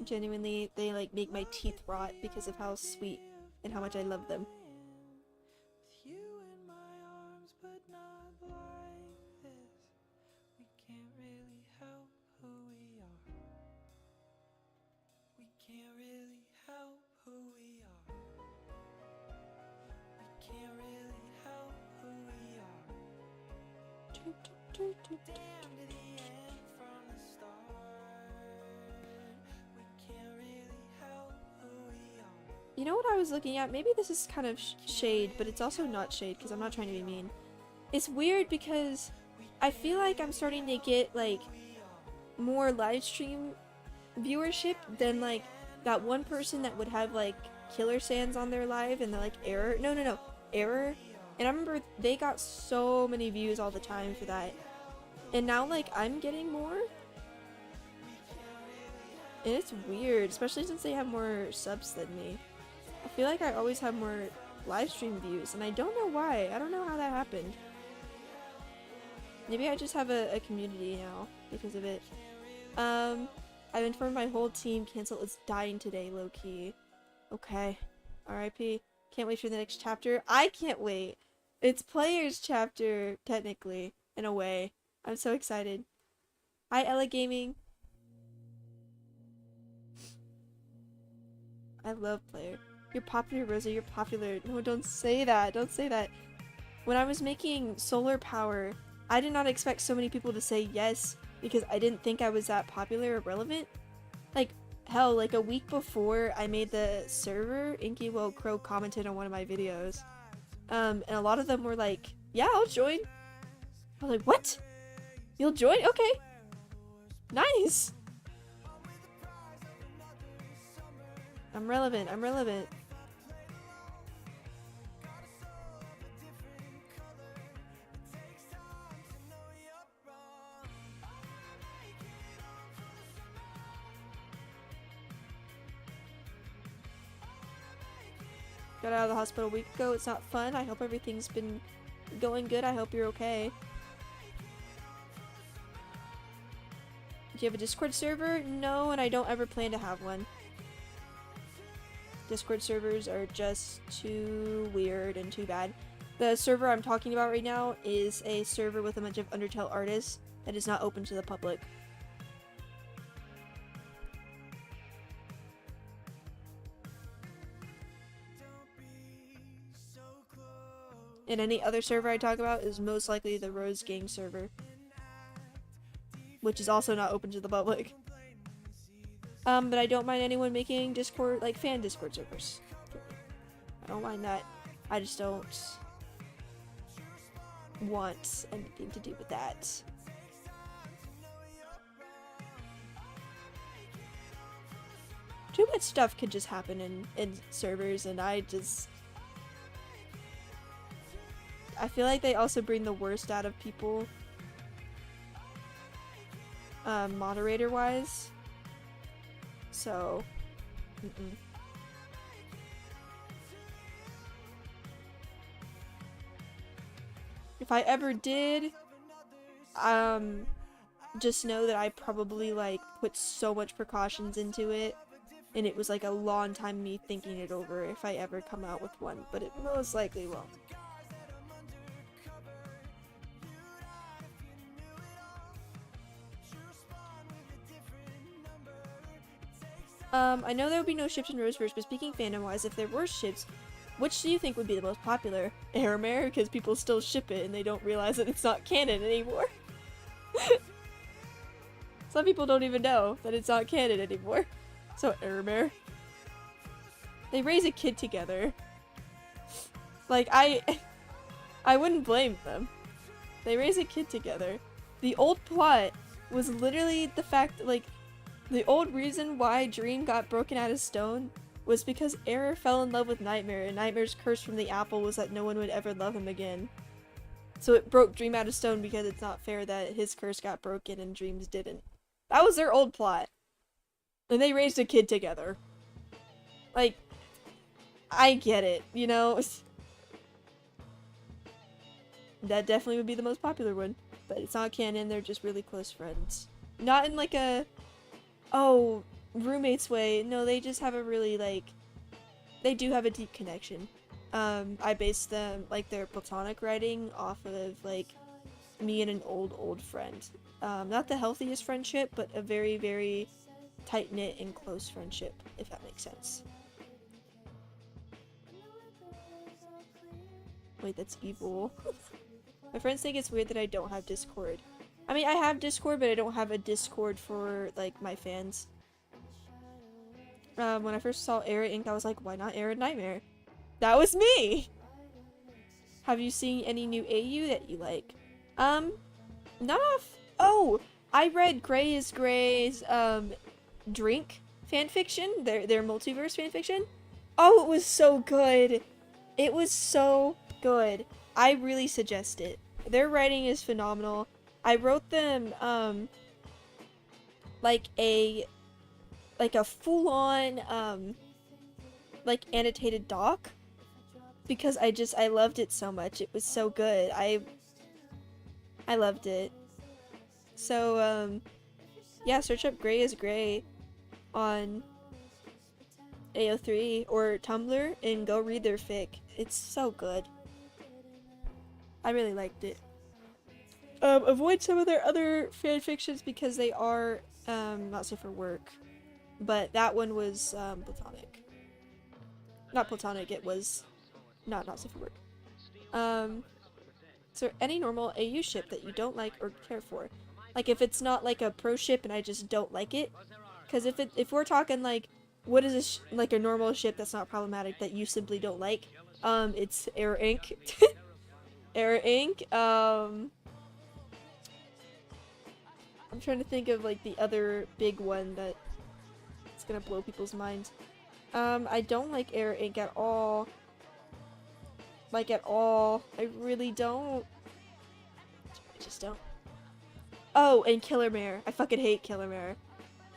Genuinely, they like make my teeth rot because of how sweet and how much I love them. You know what I was looking at? Maybe this is kind of shade, but it's also not shade because I'm not trying to be mean. It's weird because I feel like I'm starting to get like more live stream viewership than like that one person that would have like killer sands on their live and they're like error. No, error. And I remember they got so many views all the time for that. And now like I'm getting more. And it's weird, especially since they have more subs than me. I feel like I always have more live stream views, and I don't know why. I don't know how that happened. Maybe I just have a community now because of it. I've informed my whole team Cancel is dying today, low-key. Okay. R.I.P. Can't wait for the next chapter. I can't wait. It's Player's chapter, technically, in a way. I'm so excited. Hi, Ella Gaming. I love Player. You're popular, Rosa. You're popular. No, don't say that. Don't say that. When I was making solar power, I did not expect so many people to say yes because I didn't think I was that popular or relevant. Like, hell, like a week before I made the server, Inky Will Crow commented on one of my videos. And a lot of them were like, yeah, I'll join. I was like, what? You'll join? Okay. Nice. I'm relevant. I'm relevant. Got out of the hospital a week ago. It's not fun. I hope everything's been going good. I hope you're okay. Do you have a Discord server? No, and I don't ever plan to have one. Discord servers are just too weird and too bad. The server I'm talking about right now is a server with a bunch of Undertale artists that is not open to the public. And any other server I talk about is most likely the Rose Gang server, which is also not open to the public. But I don't mind anyone making Discord, like fan Discord servers. I don't mind that. I just don't want anything to do with that. Too much stuff could just happen in servers, and I feel like they also bring the worst out of people, moderator-wise. So, if I ever did, just know that I probably, like, put so much precautions into it, and it was, like, a long time me thinking it over if I ever come out with one, but it most likely won't. I know there would be no ships in Roseverse, but speaking fandom-wise, if there were ships, which do you think would be the most popular? Aramare, because people still ship it and they don't realize that it's not canon anymore. Some people don't even know that it's not canon anymore. So Aramare. They raise a kid together. Like, I wouldn't blame them. They raise a kid together. The old plot was literally the fact that, like, the old reason why Dream got broken out of stone was because Error fell in love with Nightmare, and Nightmare's curse from the apple was that no one would ever love him again. So it broke Dream out of stone because it's not fair that his curse got broken and Dream's didn't. That was their old plot. And they raised a kid together. Like, I get it, you know? That definitely would be the most popular one. But it's not canon, they're just really close friends. Not in like a, oh, roommates way. No, they just have a really, like, they do have a deep connection. I based them, like, their platonic writing off of, like, me and an old friend. Not the healthiest friendship, but a very, very tight-knit and close friendship, if that makes sense. Wait, that's evil. My friends think it's weird that I don't have Discord. I mean, I have Discord, but I don't have a Discord for, like, my fans. When I first saw Era Inc., I was like, why not Era Nightmare? That was me! Have you seen any new AU that you like? Not off. Oh! I read Grey is Grey's, Drink fanfiction, their multiverse fanfiction. Oh, it was so good! It was so good. I really suggest it. Their writing is phenomenal. I wrote them, like a full-on, like, annotated doc. Because I loved it so much. It was so good. I loved it. So, yeah, search up Grey is Grey on AO3 or Tumblr and go read their fic. It's so good. I really liked it. Avoid some of their other fanfictions because they are, not safe for work. But that one was, platonic. Not platonic, it was not safe for work. Is there any normal AU ship that you don't like or care for? Like, if it's not, like, a pro ship and I just don't like it? Because if we're talking, like, what is like, a normal ship that's not problematic that you simply don't like? It's Era Inc. Era Inc. I'm trying to think of, like, the other big one that is gonna blow people's minds. I don't like Era Inc. at all. Like, at all. I really don't. I just don't. Oh, and Killer Mare. I fucking hate Killer Mare.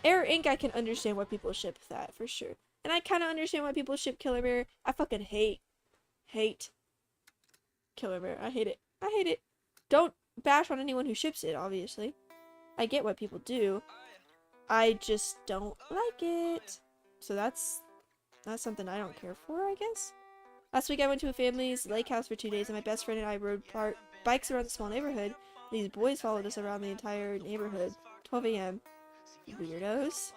Era Inc. I can understand why people ship that, for sure. And I kind of understand why people ship Killer Mare. I fucking hate Killer Mare. I hate it. I hate it. Don't bash on anyone who ships it, obviously. I get what people do. I just don't like it. So that's something I don't care for, I guess. Last week I went to a family's lake house for 2 days and my best friend and I rode bikes around the small neighborhood. These boys followed us around the entire neighborhood. 12 a.m. Weirdos.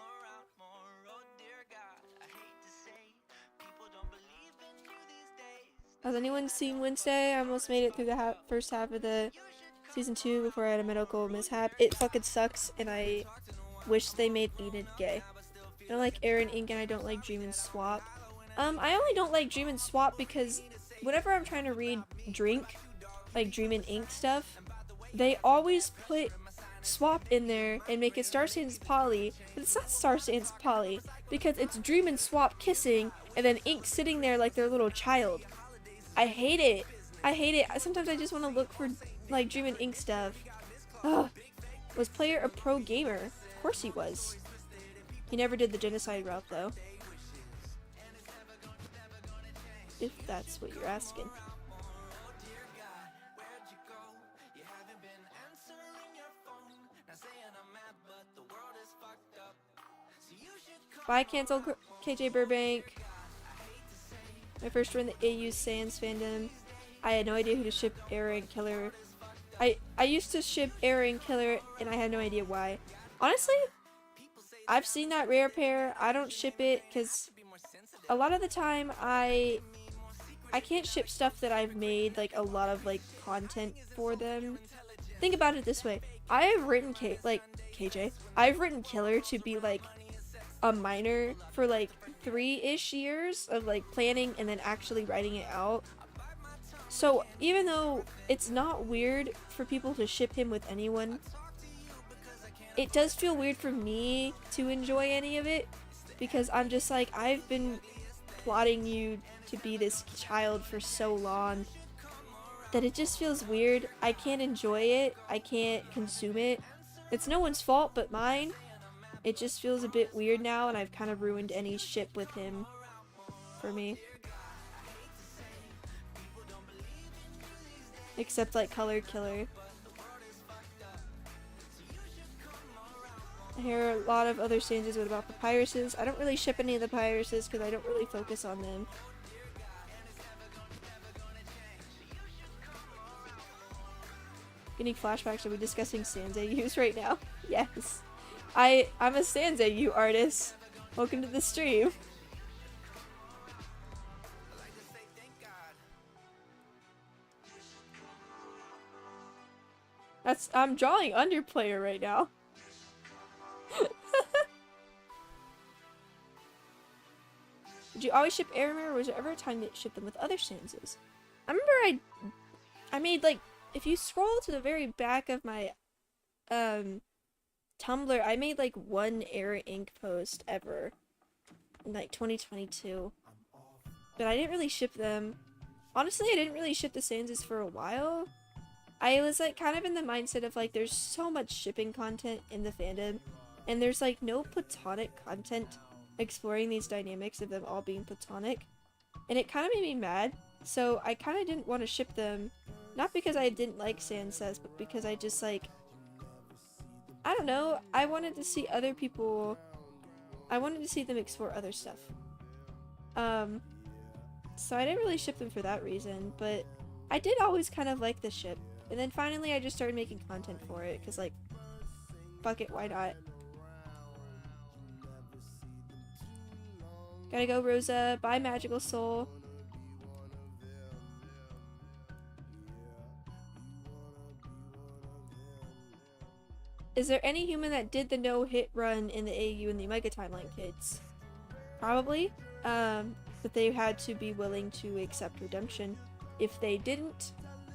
Has anyone seen Wednesday? I almost made it through the first half of the season 2 before I had a medical mishap. It fucking sucks and I wish they made Enid gay. I don't like Aaron Inc. and I don't like Dream and Swap. I only don't like Dream and Swap because whenever I'm trying to read like Dream and Ink stuff, they always put Swap in there and make it Star Sans Poly, but it's not Star Sans Poly because it's Dream and Swap kissing and then Ink sitting there like their little child. I hate it. I hate it. Sometimes I just want to look for like Dream and Ink stuff. Ugh. Was Player a pro gamer? Of course he was. He never did the genocide route though. If that's what you're asking. Bye, cancel KJ Burbank. My first run the AU Sans fandom. I had no idea who to ship Era and Killer. I used to ship Era and Killer and I had no idea why. Honestly, I've seen that rare pair. I don't ship it because a lot of the time I can't ship stuff that I've made like a lot of like content for them. Think about it this way. I have written KJ. I've written Killer to be like a minor for like 3-ish years of like planning and then actually writing it out. So even though it's not weird for people to ship him with anyone, it does feel weird for me to enjoy any of it because I'm just like, I've been plotting you to be this child for so long that it just feels weird. I can't enjoy it. I can't consume it. It's no one's fault but mine. It just feels a bit weird now and I've kind of ruined any ship with him for me. Except like Color Killer. I hear a lot of other stanzas about papyruses. I don't really ship any of the papyruses because I don't really focus on them. Getting flashbacks, are we discussing Sans AUs right now? Yes. I'm a Sans AU artist. Welcome to the stream. I'm drawing Underplayer right now. Did you always ship Aramir, or was there ever a time that you shipped them with other stanzas? I remember I made, like, if you scroll to the very back of my Tumblr, I made like one Air Ink post ever in like 2022. But I didn't really ship them. Honestly, I didn't really ship the stanzas for a while. I was like kind of in the mindset of like there's so much shipping content in the fandom, and there's like no platonic content exploring these dynamics of them all being platonic. And it kind of made me mad. So I kind of didn't want to ship them, not because I didn't like Sansas, but because I just like, I don't know, I wanted to see other people, I wanted to see them explore other stuff. So I didn't really ship them for that reason, but I did always kind of like the ship. And then finally I just started making content for it, because like, fuck it, why not? Gotta go, Rosa. Bye, Magical Soul. Is there any human that did the no-hit run in the AU and the Omega Timeline kids? Probably. But they had to be willing to accept redemption. If they didn't,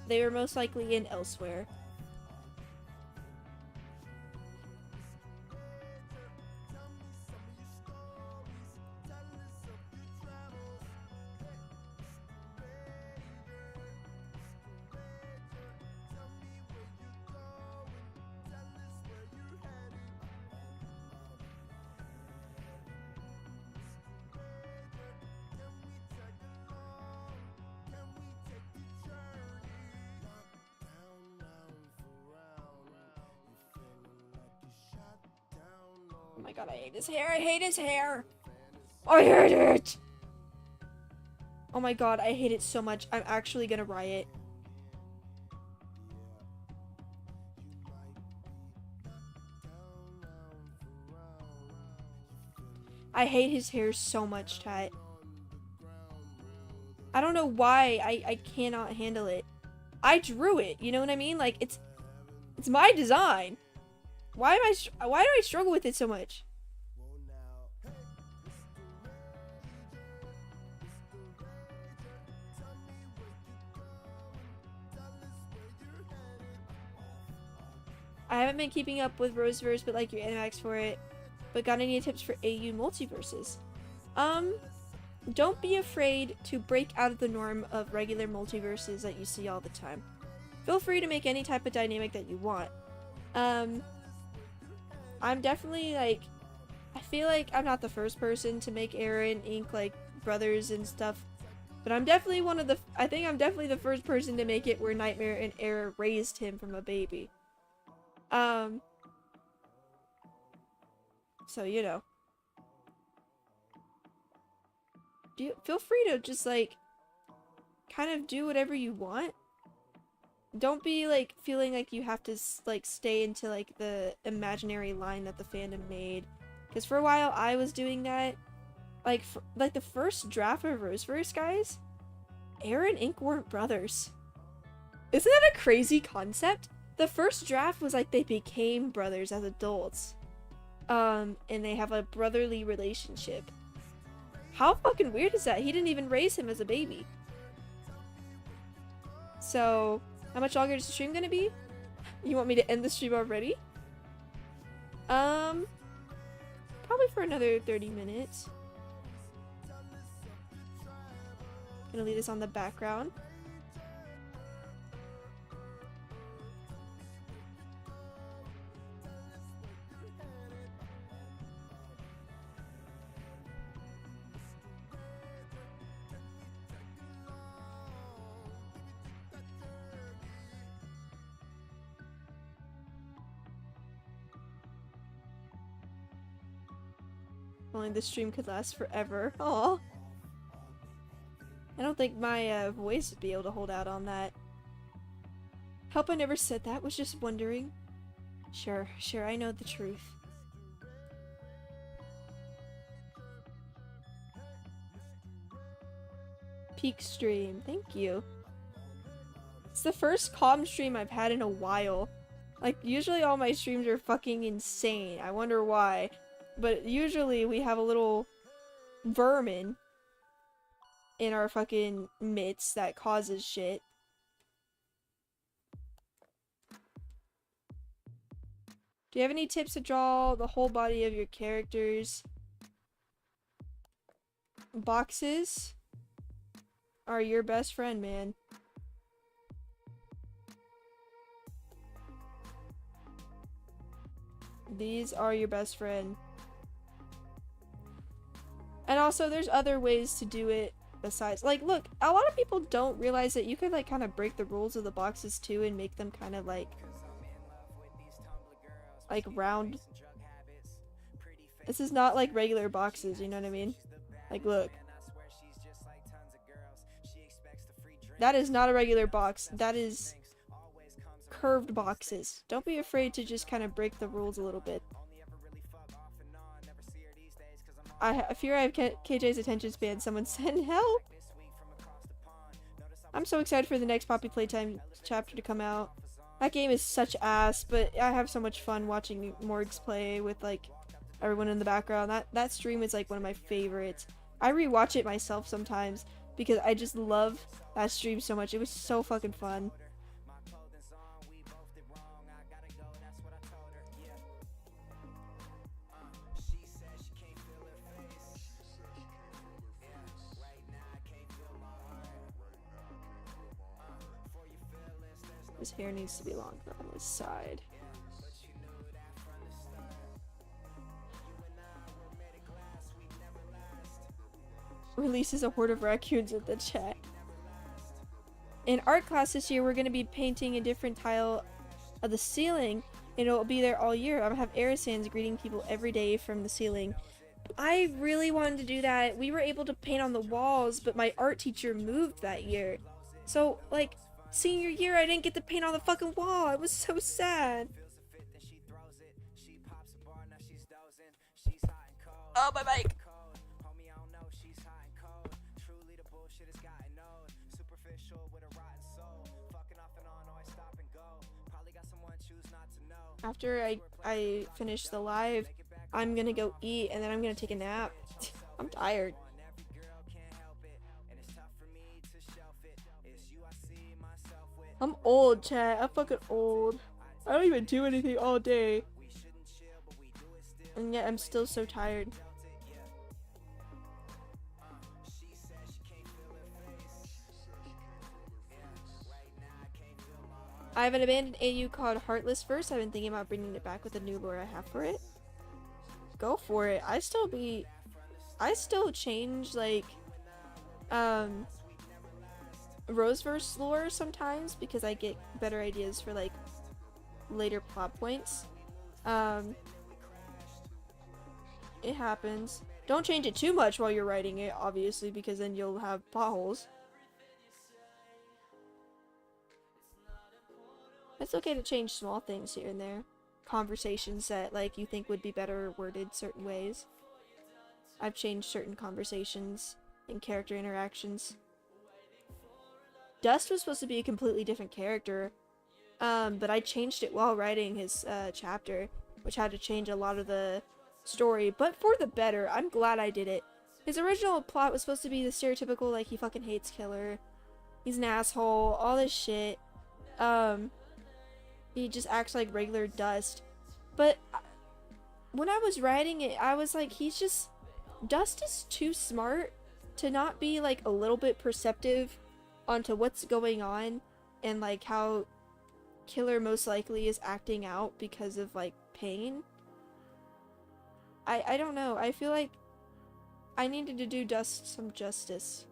they were most likely in elsewhere. Oh my god, I hate his hair. I hate his hair. I hate it. Oh my god, I hate it so much. I'm actually gonna riot. I hate his hair so much, chat. I don't know why I cannot handle it. I drew it, you know what I mean? Like, it's my design. Why do I struggle with it so much? I haven't been keeping up with Roseverse, but like your animax for it. But got any tips for AU multiverses? Don't be afraid to break out of the norm of regular multiverses that you see all the time. Feel free to make any type of dynamic that you want. I'm definitely like, I feel like I'm not the first person to make Aaron Ink like brothers and stuff, but I'm definitely I think I'm definitely the first person to make it where Nightmare and Era raised him from a baby. So you know. Feel free to just like kind of do whatever you want. Don't be like feeling like you have to like stay into like the imaginary line that the fandom made, because for a while I was doing that. Like like the first draft of Roseverse, guys, Aaron and Ink weren't brothers. Isn't that a crazy concept? The first draft was like they became brothers as adults, and they have a brotherly relationship. How fucking weird is that? He didn't even raise him as a baby. So, how much longer is the stream gonna be? You want me to end the stream already? Probably for another 30 minutes. Gonna leave this on the background. Only this stream could last forever. Aw. I don't think my voice would be able to hold out on that. Hope I never said that, was just wondering. Sure, I know the truth. Peak stream, thank you. It's the first calm stream I've had in a while. Like, usually all my streams are fucking insane. I wonder why. But usually we have a little vermin in our fucking midst that causes shit. Do you have any tips to draw the whole body of your characters? Boxes are your best friend, man. These are your best friend. And also, there's other ways to do it besides. Like, look, a lot of people don't realize that you could, like, kind of break the rules of the boxes, too, and make them kind of, like round. This is not, like, regular boxes, you know what I mean? Like, look. That is not a regular box. That is curved boxes. Don't be afraid to just kind of break the rules a little bit. I fear I have KJ's attention span. Someone send help! I'm so excited for the next Poppy Playtime chapter to come out. That game is such ass, but I have so much fun watching Morgs play with, like, everyone in the background. That stream is, like, one of my favorites. I rewatch it myself sometimes because I just love that stream so much. It was so fucking fun. His hair needs to be longer on this side. Releases a horde of raccoons at the chat. In art class this year, we're going to be painting a different tile of the ceiling, and it'll be there all year. I'm going to have Arisans greeting people every day from the ceiling. I really wanted to do that. We were able to paint on the walls, but my art teacher moved that year. So, like, senior year, I didn't get to paint on the fucking wall. I was so sad. Oh, my mic. After I finish the live, I'm gonna go eat and then I'm gonna take a nap. I'm tired. I'm old, chat. I'm fucking old. I don't even do anything all day. And yet I'm still so tired. I have an abandoned AU called Heartless Verse. I've been thinking about bringing it back with the new lore I have for it. Go for it. I still change, like, Roseverse lore sometimes because I get better ideas for, like, later plot points. It happens. Don't change it too much while you're writing it, obviously, because then you'll have potholes. It's okay to change small things here and there. Conversations that, like, you think would be better worded certain ways. I've changed certain conversations and character interactions. Dust was supposed to be a completely different character, but I changed it while writing his chapter, which had to change a lot of the story, but for the better. I'm glad I did it. His original plot was supposed to be the stereotypical, like, he fucking hates Killer, he's an asshole, all this shit. He just acts like regular Dust. But when I was writing it, I was like, Dust is too smart to not be, like, a little bit perceptive onto what's going on and, like, how Killer most likely is acting out because of, like, pain. I don't know. I feel like I needed to do Dust some justice.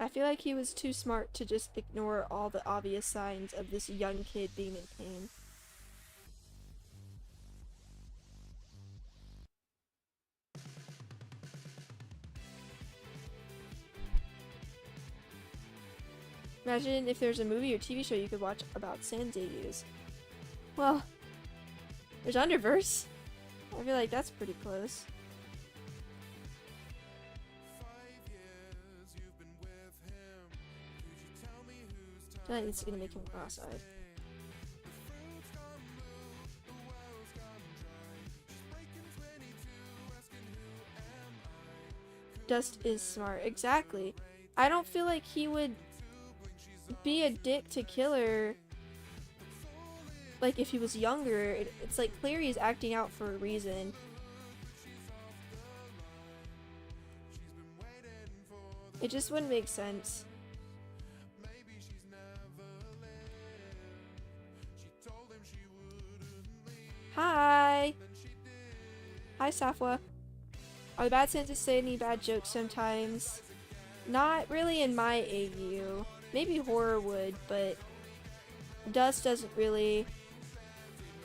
I feel like he was too smart to just ignore all the obvious signs of this young kid being in pain. Imagine if there's a movie or TV show you could watch about Sans AUs. Well, there's Underverse. I feel like that's pretty close. feel like it's gonna make him cross-eyed. Dust is smart. Exactly. I don't feel like he would be a dick to Killer, like, if he was younger. It's like Clary is acting out for a reason. It just wouldn't make sense. Hi! Hi, Safwa. Are the bad Santas say any bad jokes sometimes? Not really in my AU. Maybe horror would, but Dust doesn't really.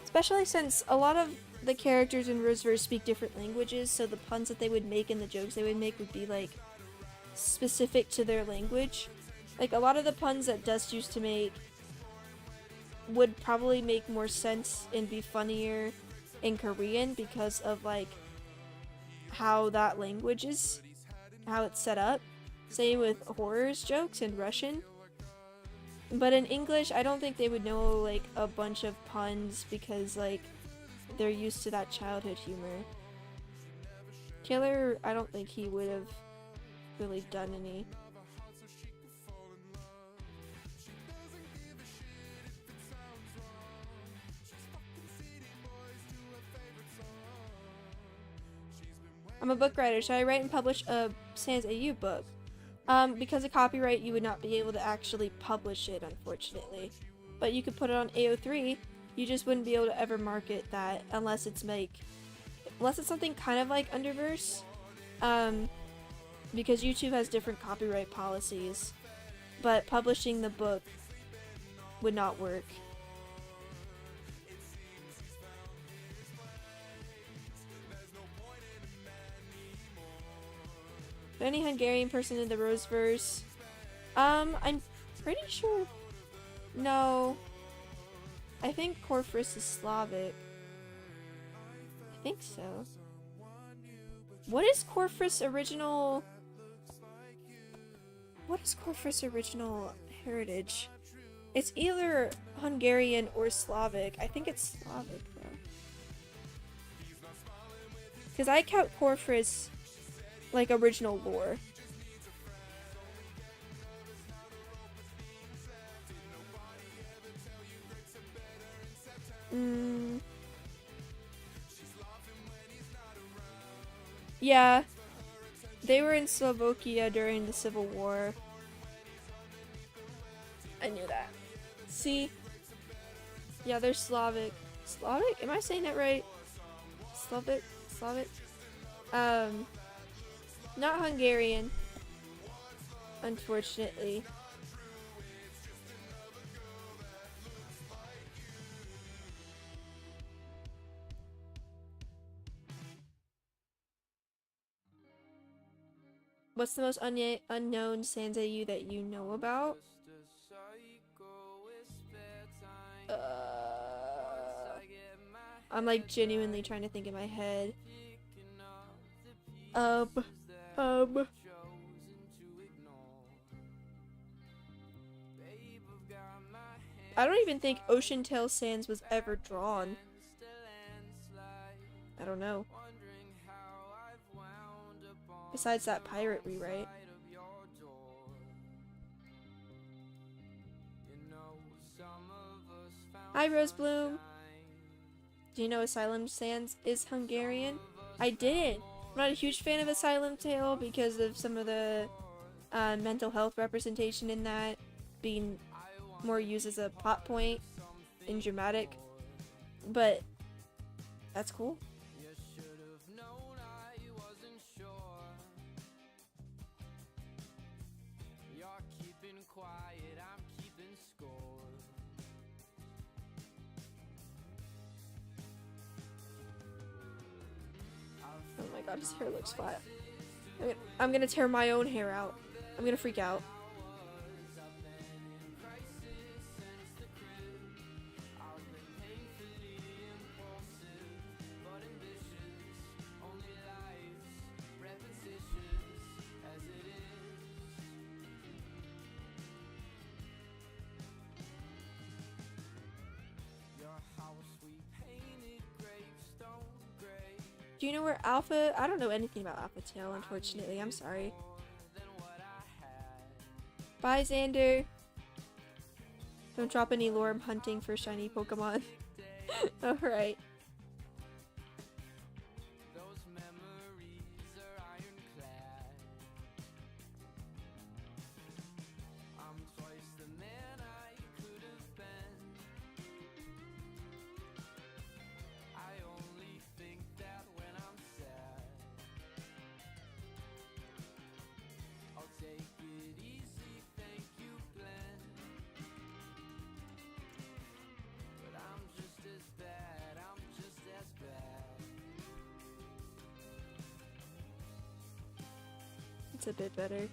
Especially since a lot of the characters in Roseverse speak different languages, so the puns that they would make and the jokes they would make would be like specific to their language. Like a lot of the puns that Dust used to make would probably make more sense and be funnier in Korean because of like how that language is, how it's set up. Same with horrors jokes in Russian. But in English, I don't think they would know like a bunch of puns because like they're used to that childhood humor. Killer, I don't think he would have really done any. I'm a book writer. Should I write and publish a Sans AU book? Because of copyright, you would not be able to actually publish it, unfortunately. But you could put it on AO3. You just wouldn't be able to ever market that unless it's something kind of like Underverse. Because YouTube has different copyright policies. But publishing the book would not work. Any Hungarian person in the Roseverse? I'm pretty sure. No. I think Corfris is Slavic. I think so. What is Corfris' original? What is Corfris' original heritage? It's either Hungarian or Slavic. I think it's Slavic though. Because I count Corfris like original lore. Yeah. They were in Slovakia during the Civil War. I knew that. See? Yeah, they're Slavic. Slavic? Am I saying that right? Slavic? Slavic? Not Hungarian. Unfortunately. What's the most unknown Sans AU that you know about? I'm like genuinely trying to think in my head. I don't even think Ocean Tail Sans was ever drawn. I don't know. Besides that pirate rewrite. Hi, Rosebloom. Do you know Asylum Sans is Hungarian? I didn't. I'm not a huge fan of Asylum Tale because of some of the mental health representation in that being more used as a plot point in dramatic. But that's cool. Oh my god, his hair looks flat. I'm gonna tear my own hair out. I'm gonna freak out. Do you know where Alpha? I don't know anything about Alpha Tail, unfortunately. I'm sorry. Bye, Xander. Don't drop any lore. I'm hunting for shiny Pokemon. Alright. It's a bit better.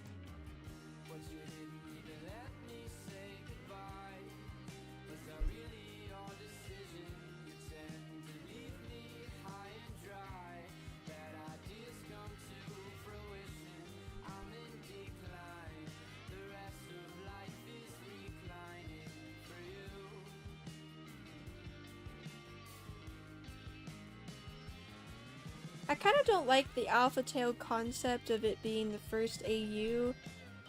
I kind of don't like the Alpha Tail concept of it being the first AU,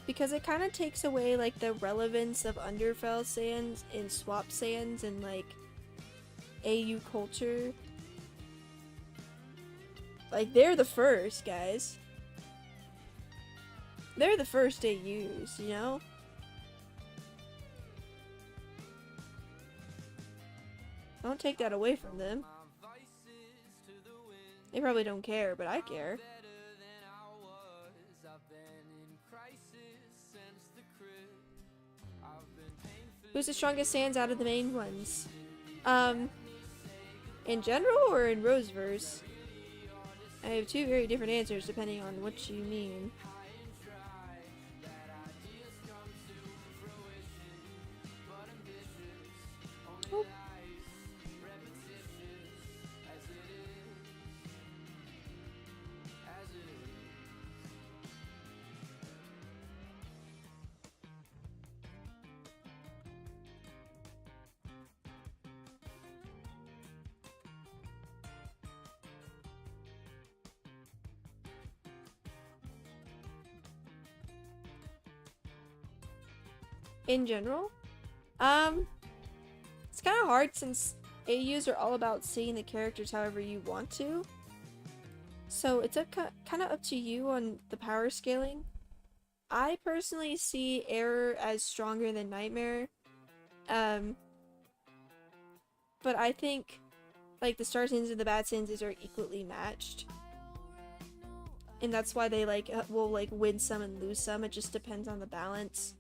because it kind of takes away like the relevance of Underfell Sands and Swap Sands and like AU culture. Like, they're the first, guys. They're the first AUs, you know? Don't take that away from them. They probably don't care, but I care. Who's the strongest Sans out of the main ones? In general or in Roseverse? I have two very different answers depending on what you mean. Oh. In general, it's kind of hard since AUs are all about seeing the characters however you want to. So it's kind of up to you on the power scaling. I personally see Error as stronger than Nightmare. But I think like the Star Senses and the Bad Senses are equally matched. And that's why they like will like win some and lose some. It just depends on the balance.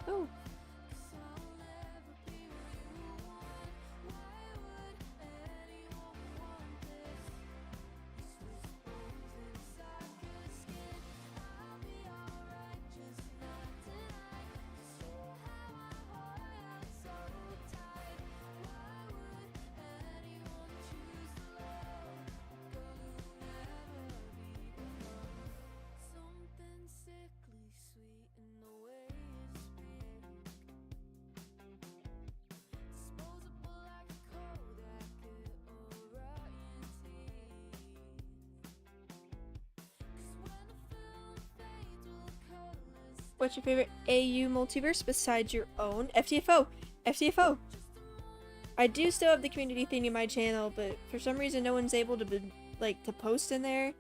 Oh. What's your favorite AU multiverse besides your own? FTFO! FTFO! I do still have the community thing in my channel, but for some reason no one's able to to post in there.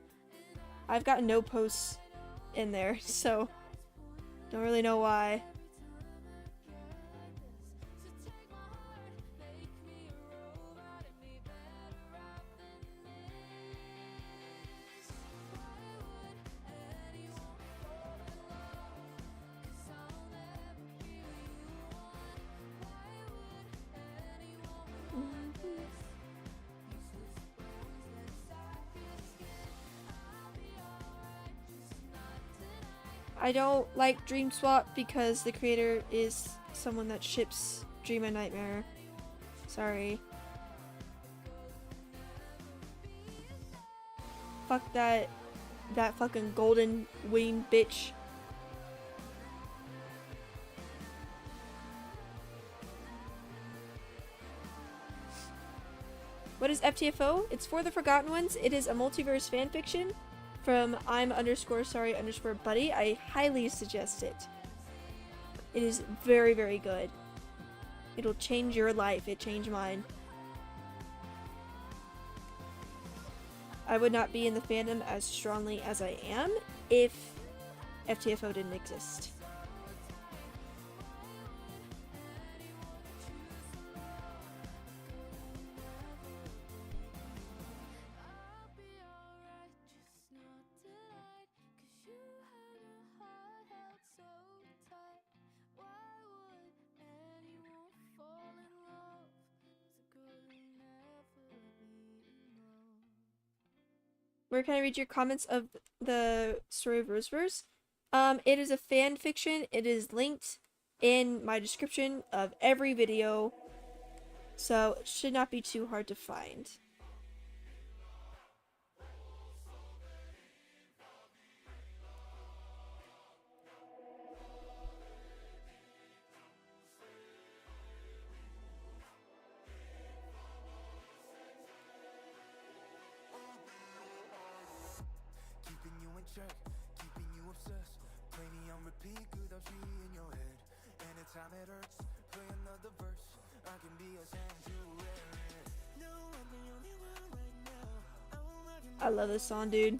I've got no posts in there, so don't really know why. I don't like Dream Swap because the creator is someone that ships Dream and Nightmare. Sorry. Fuck that fucking golden wing bitch. What is FTFO? It's For the Forgotten Ones. It is a multiverse fanfiction from I'm_sorry_buddy. I highly suggest it. It is very, very good. It'll change your life. It changed mine. I would not be in the fandom as strongly as I am if FTFO didn't exist. Where can I read your comments of the story of Roseverse? It is a fan fiction. It is linked in my description of every video, so it should not be too hard to find. Keeping you obsessed, play me on repeat, good I'll see in your head. Anytime it hurts, play another verse. I can be a sanctuary. No, I'm the only one right now. I love this song, dude. Yeah,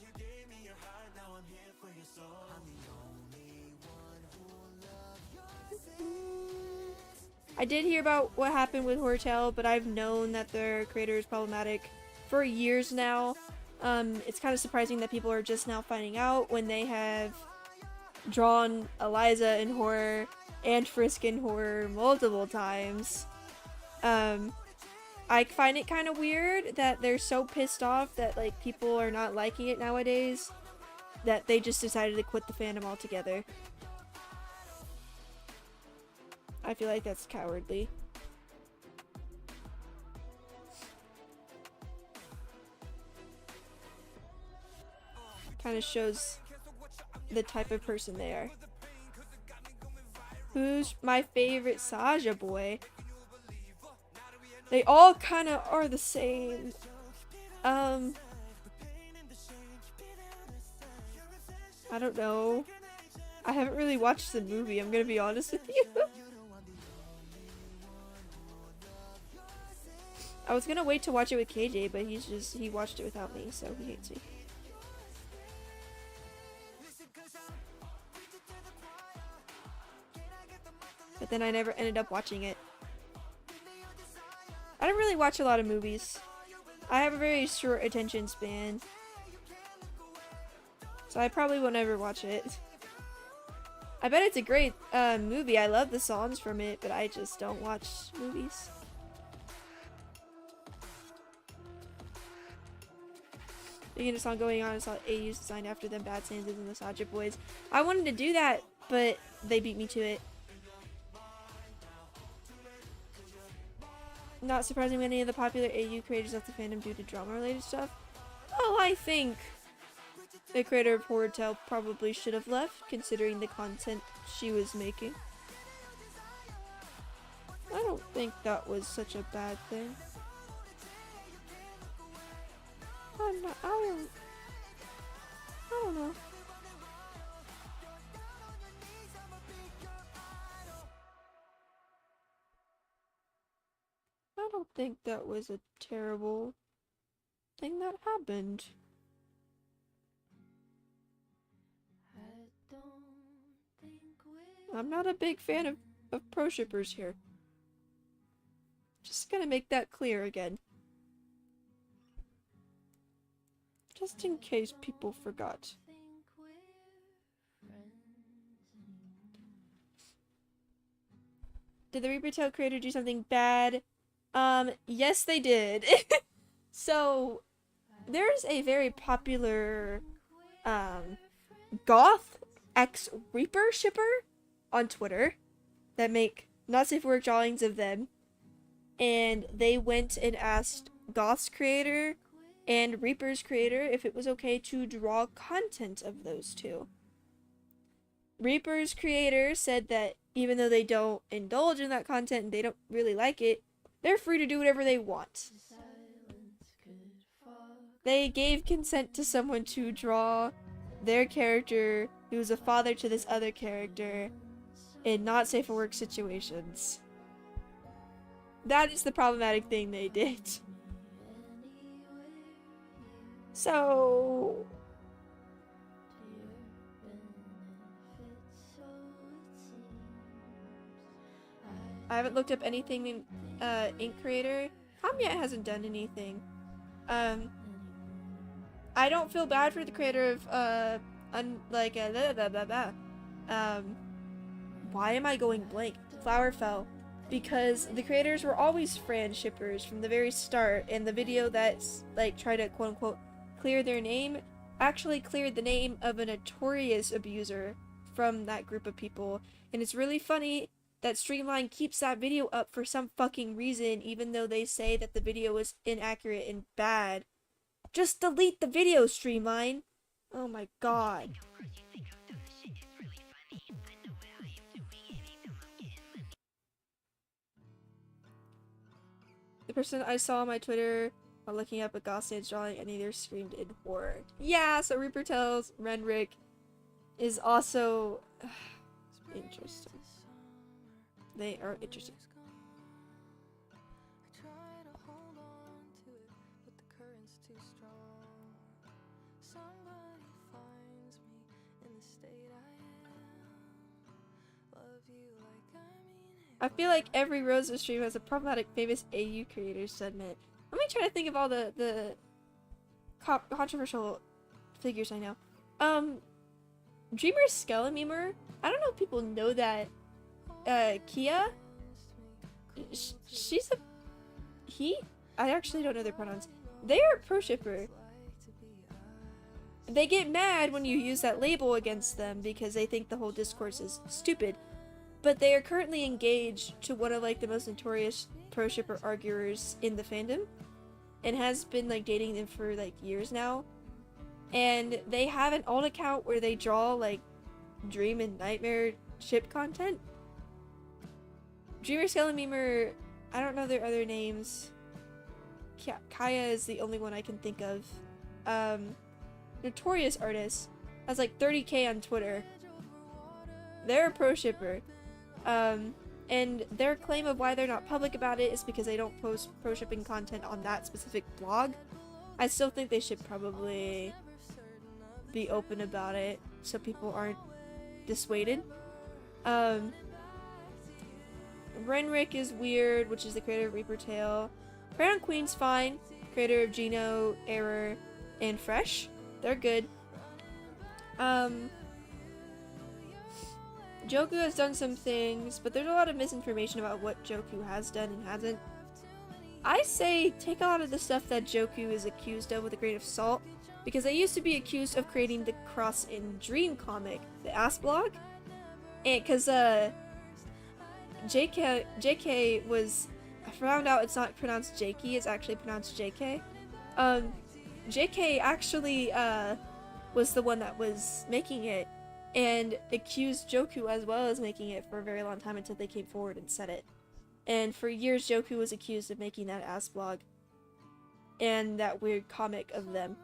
you gave me your heart, now I'm here for your soul. I'm the only one who loves your sins. I did hear about what happened with Hortel, but I've known that their creator is problematic for years now. It's kind of surprising that people are just now finding out when they have drawn Eliza in horror and Frisk in horror multiple times. I find it kind of weird that they're so pissed off that like people are not liking it nowadays that they just decided to quit the fandom altogether. I feel like that's cowardly. Kind of shows the type of person they are. Who's my favorite Saja boy? They all kind of are the same. I don't know. I haven't really watched the movie, I'm gonna be honest with you. I was gonna wait to watch it with KJ, but he watched it without me, so he hates me. But then I never ended up watching it. I don't really watch a lot of movies. I have a very short attention span. So I probably will never watch it. I bet it's a great movie. I love the songs from it, but I just don't watch movies. Speaking of song going on, I saw AU's designed after them, Bad Sands and the Saja Boys. I wanted to do that, but they beat me to it. Not surprising, many of the popular AU creators left the fandom due to drama-related stuff. Oh, I think the creator of Horror Tale probably should have left, considering the content she was making. I don't think that was such a bad thing. I don't know. I don't think that was a terrible thing that happened. I'm not a big fan of pro shippers here. Just gonna make that clear again. Just in case people forgot. Did the Reaper Tale creator do something bad? Yes they did. So, there's a very popular goth X Reaper shipper on Twitter that make not safe for work drawings of them, and they went and asked Goth's creator and Reaper's creator if it was okay to draw content of those two. Reaper's creator said that even though they don't indulge in that content and they don't really like it, they're free to do whatever they want. They gave consent to someone to draw their character who was a father to this other character in not safe for work situations. That is the problematic thing they did. So I haven't looked up anything in Ink Creator. Kamya hasn't done anything. I don't feel bad for the creator of why am I going blank? Flowerfell. Because the creators were always Fran shippers from the very start, and the video that's like try to quote unquote clear their name actually cleared the name of a notorious abuser from that group of people. And it's really funny that Streamline keeps that video up for some fucking reason, even though they say that the video is inaccurate and bad. Just delete the video, Streamline. Oh my god. The person I saw on my Twitter while looking up a Goth's drawing and either screamed in horror. Yeah, so Reaper tells Renrick is also interesting. They are interesting. I feel like every Roseverse stream has a problematic famous AU creator segment. Let me try to think of all the controversial figures I know. Dreamer Skelememer. I don't know if people know that. Kia. She's a he. I actually don't know their pronouns. They are a pro shipper. They get mad when you use that label against them because they think the whole discourse is stupid. But they are currently engaged to one of like the most notorious pro shipper arguers in the fandom, and has been like dating them for like years now. And they have an alt account where they draw like Dream and Nightmare ship content. Dreamer Skelememer, I don't know their other names. Kaya is the only one I can think of. Notorious artist has like 30k on Twitter. They're a pro shipper. And their claim of why they're not public about it is because they don't post pro shipping content on that specific blog. I still think they should probably be open about it so people aren't dissuaded. Renrick is weird, which is the creator of Reaper Tale. Crown Queen's fine, creator of Geno, Error, and Fresh. They're good. Joku has done some things, but there's a lot of misinformation about what Joku has done and hasn't. I say take a lot of the stuff that Joku is accused of with a grain of salt, because they used to be accused of creating the Cross in Dream comic, the Ass blog, and because JK was, I found out it's not pronounced Jakey, it's actually pronounced JK. JK actually was the one that was making it, and accused Joku as well as making it for a very long time until they came forward and said it. And for years Joku was accused of making that ass blog and that weird comic of them.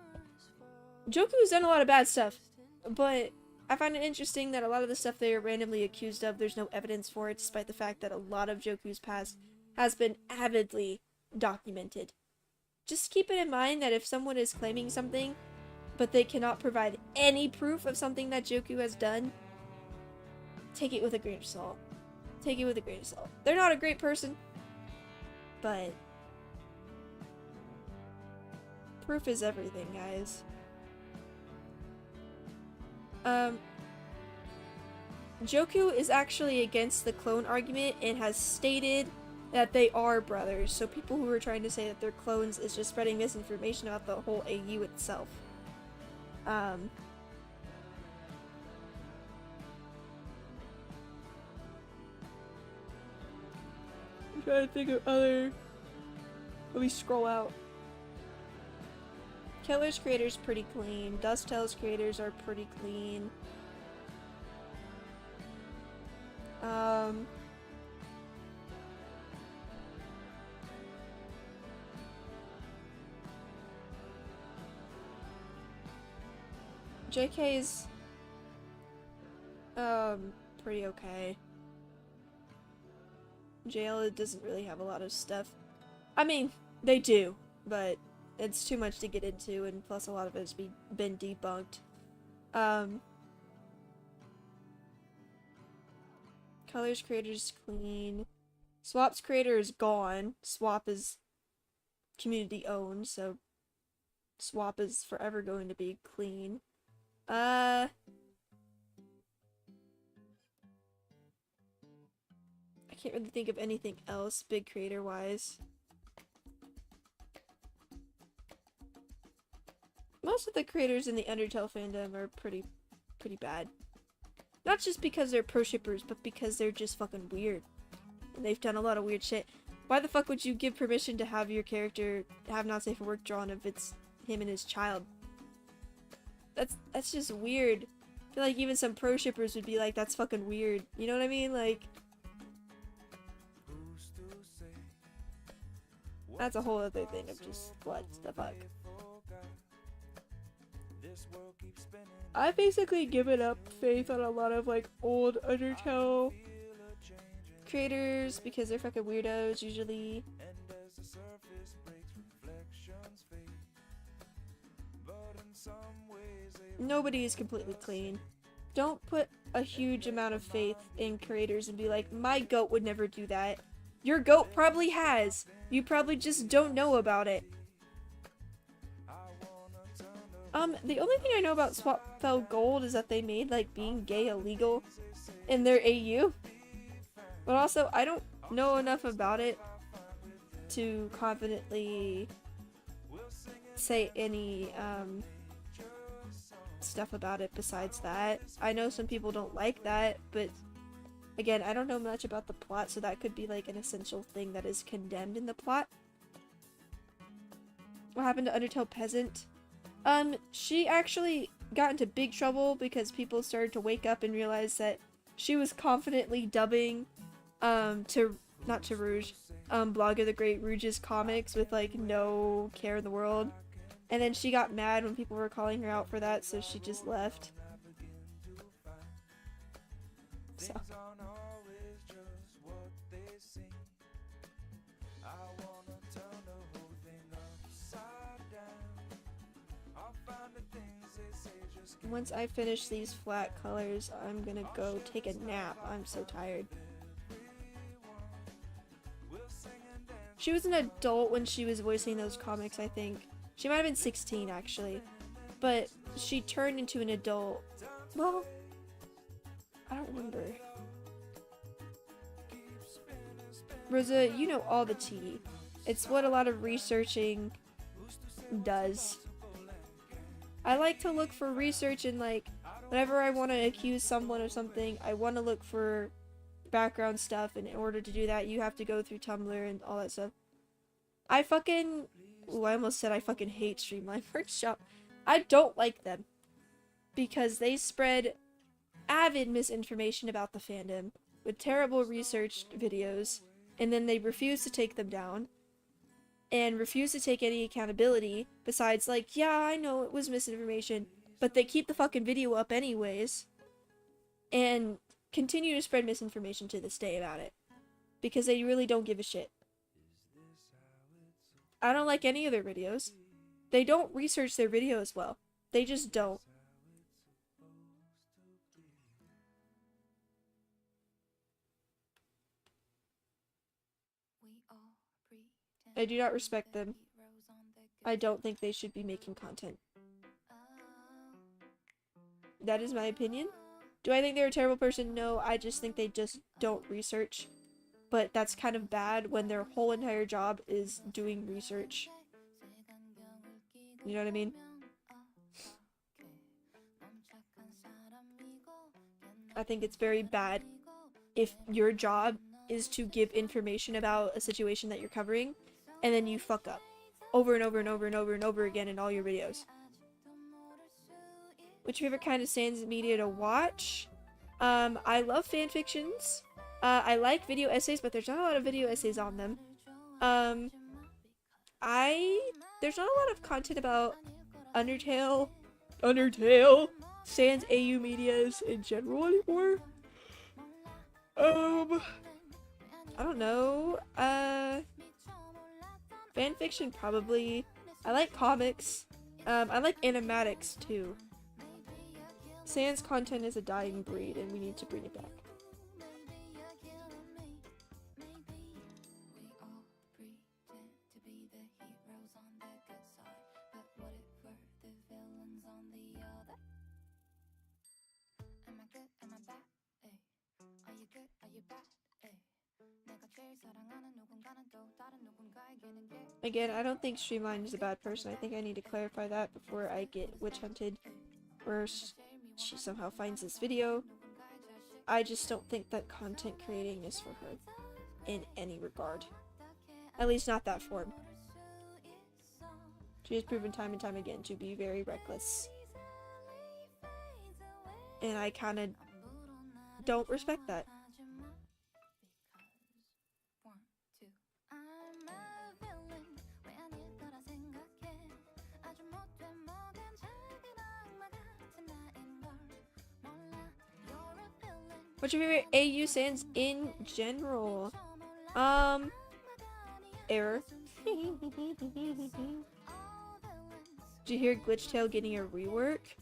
Joku's done a lot of bad stuff, but I find it interesting that a lot of the stuff they are randomly accused of, there's no evidence for it, despite the fact that a lot of Joku's past has been avidly documented. Just keep it in mind that if someone is claiming something, but they cannot provide any proof of something that Joku has done, take it with a grain of salt. Take it with a grain of salt. They're not a great person, but proof is everything, guys. Joku is actually against the clone argument and has stated that they are brothers. So people who are trying to say that they're clones is just spreading misinformation about the whole AU itself. I'm trying to think of other... Let me scroll out. Killer's creators pretty clean. Dust Tales creators are pretty clean. JK's pretty okay. JL doesn't really have a lot of stuff. I mean, they do, but it's too much to get into, and plus a lot of it has been debunked. Colors creator's clean. Swap's creator is gone. Swap is community owned, so Swap is forever going to be clean. I can't really think of anything else big creator wise. Most of the creators in the Undertale fandom are pretty bad. Not just because they're pro shippers, but because they're just fucking weird. And they've done a lot of weird shit. Why the fuck would you give permission to have your character have not safe for work drawn if it's him and his child? That's just weird. I feel like even some pro shippers would be like, that's fucking weird. You know what I mean? Like, that's a whole other thing of just, what the fuck? I've basically given up faith on a lot of like old Undertale creators because they're fucking weirdos usually. Nobody is completely clean. Don't put a huge amount of faith in creators and be like, my goat would never do that. Your goat probably has. You probably just don't know about it. The only thing I know about Swapfell Gold is that they made, like, being gay illegal in their AU. But also, I don't know enough about it to confidently say any, stuff about it besides that. I know some people don't like that, but again, I don't know much about the plot, so that could be, like, an essential thing that is condemned in the plot. What happened to Undertale Peasant? She actually got into big trouble because people started to wake up and realize that she was confidently dubbing, not to Rouge, Blogger the Great Rouge's comics with, like, no care in the world. And then she got mad when people were calling her out for that, so she just left. So. Once I finish these flat colors, I'm gonna go take a nap. I'm so tired. She was an adult when she was voicing those comics, I think. She might have been 16, actually. But she turned into an adult. Well, I don't remember. Rosa, you know all the tea. It's what a lot of researching does. I like to look for research and, like, whenever I want to accuse someone of something, I want to look for background stuff, and in order to do that, you have to go through Tumblr and all that stuff. I fucking... Ooh, I almost said I fucking hate Streamline Workshop. I don't like them. Because they spread avid misinformation about the fandom with terrible researched videos, and then they refuse to take them down. And refuse to take any accountability besides, like, yeah, I know it was misinformation, but they keep the fucking video up anyways. And continue to spread misinformation to this day about it. Because they really don't give a shit. I don't like any of their videos. They don't research their videos well. They just don't. I do not respect them. I don't think they should be making content. That is my opinion. Do I think they're a terrible person? No, I just think they just don't research. but that's kind of bad when their whole entire job is doing research. You know what I mean? I think it's very bad if your job is to give information about a situation that you're covering, and then you fuck up over and over and over and over and over again in all your videos. What's your favorite kind of sans media to watch? I love fan fictions. I like video essays, but there's not a lot of video essays on them. There's not a lot of content about Undertale, sans AU medias in general anymore. I don't know. Fanfiction probably. I like comics. I like animatics too. Sans content is a dying breed and we need to bring it back. Again, I don't think Streamline is a bad person. I think I need to clarify that before I get witch hunted or she somehow finds this video. I just don't think that content creating is for her in any regard. At least not that form. She has proven time and time again to be very reckless. And I kind of don't respect that. What's your favorite AU sans in general? Error. Did you hear Glitchtail getting a rework?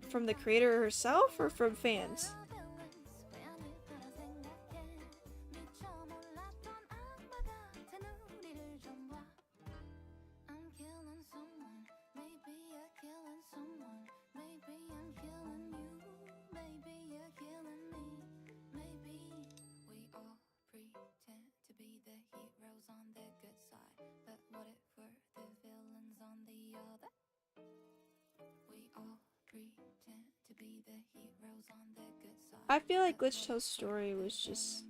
From the creator herself or from fans? I feel like Glitchtail's story was just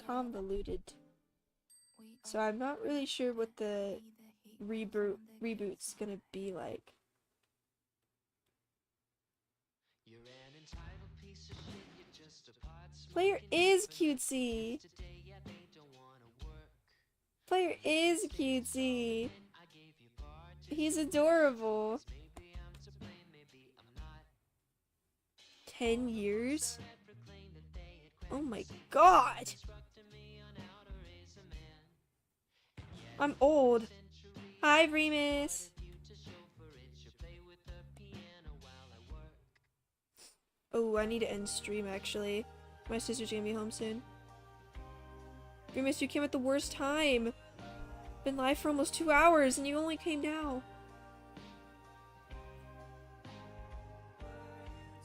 convoluted. So I'm not really sure what the reboot's gonna be like. Player is cutesy. Player is cutesy. He's adorable. 10 years? Oh my god! I'm old. Hi, Remus. Oh, I need to end stream actually. My sister's gonna be home soon. Remus, you came at the worst time. Been live for almost 2 hours and you only came now.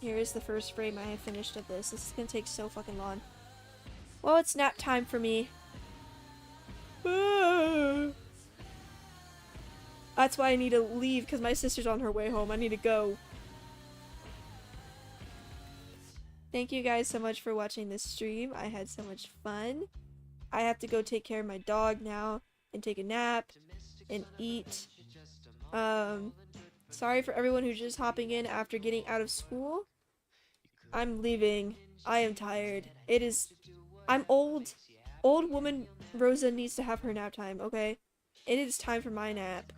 Here is the first frame I have finished of this. This is gonna take so fucking long. Well, it's nap time for me. That's why I need to leave, because my sister's on her way home. I need to go. Thank you guys so much for watching this stream. I had so much fun. I have to go take care of my dog now and take a nap and eat. Sorry for everyone who's just hopping in after getting out of school. I'm leaving. I am tired. I'm old. Old woman Rosa needs to have her nap time, okay? It is time for my nap.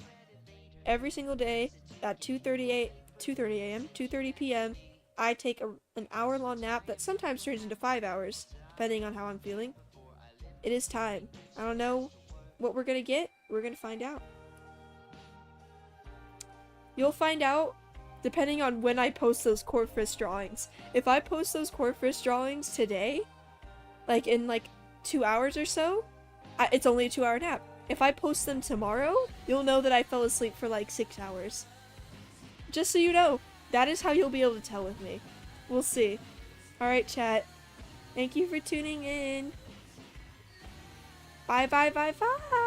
Every single day at 2:30 a.m., 2:30 p.m., I take an hour-long nap that sometimes turns into 5 hours, depending on how I'm feeling. It is time. I don't know what we're gonna get. We're gonna find out. You'll find out depending on when I post those Corpus drawings. If I post those Corpus drawings today, like in like 2 hours or so, it's only a 2-hour nap. If I post them tomorrow, you'll know that I fell asleep for like 6 hours. Just so you know, that is how you'll be able to tell with me. We'll see. Alright, chat. Thank you for tuning in. Bye, bye, bye, bye.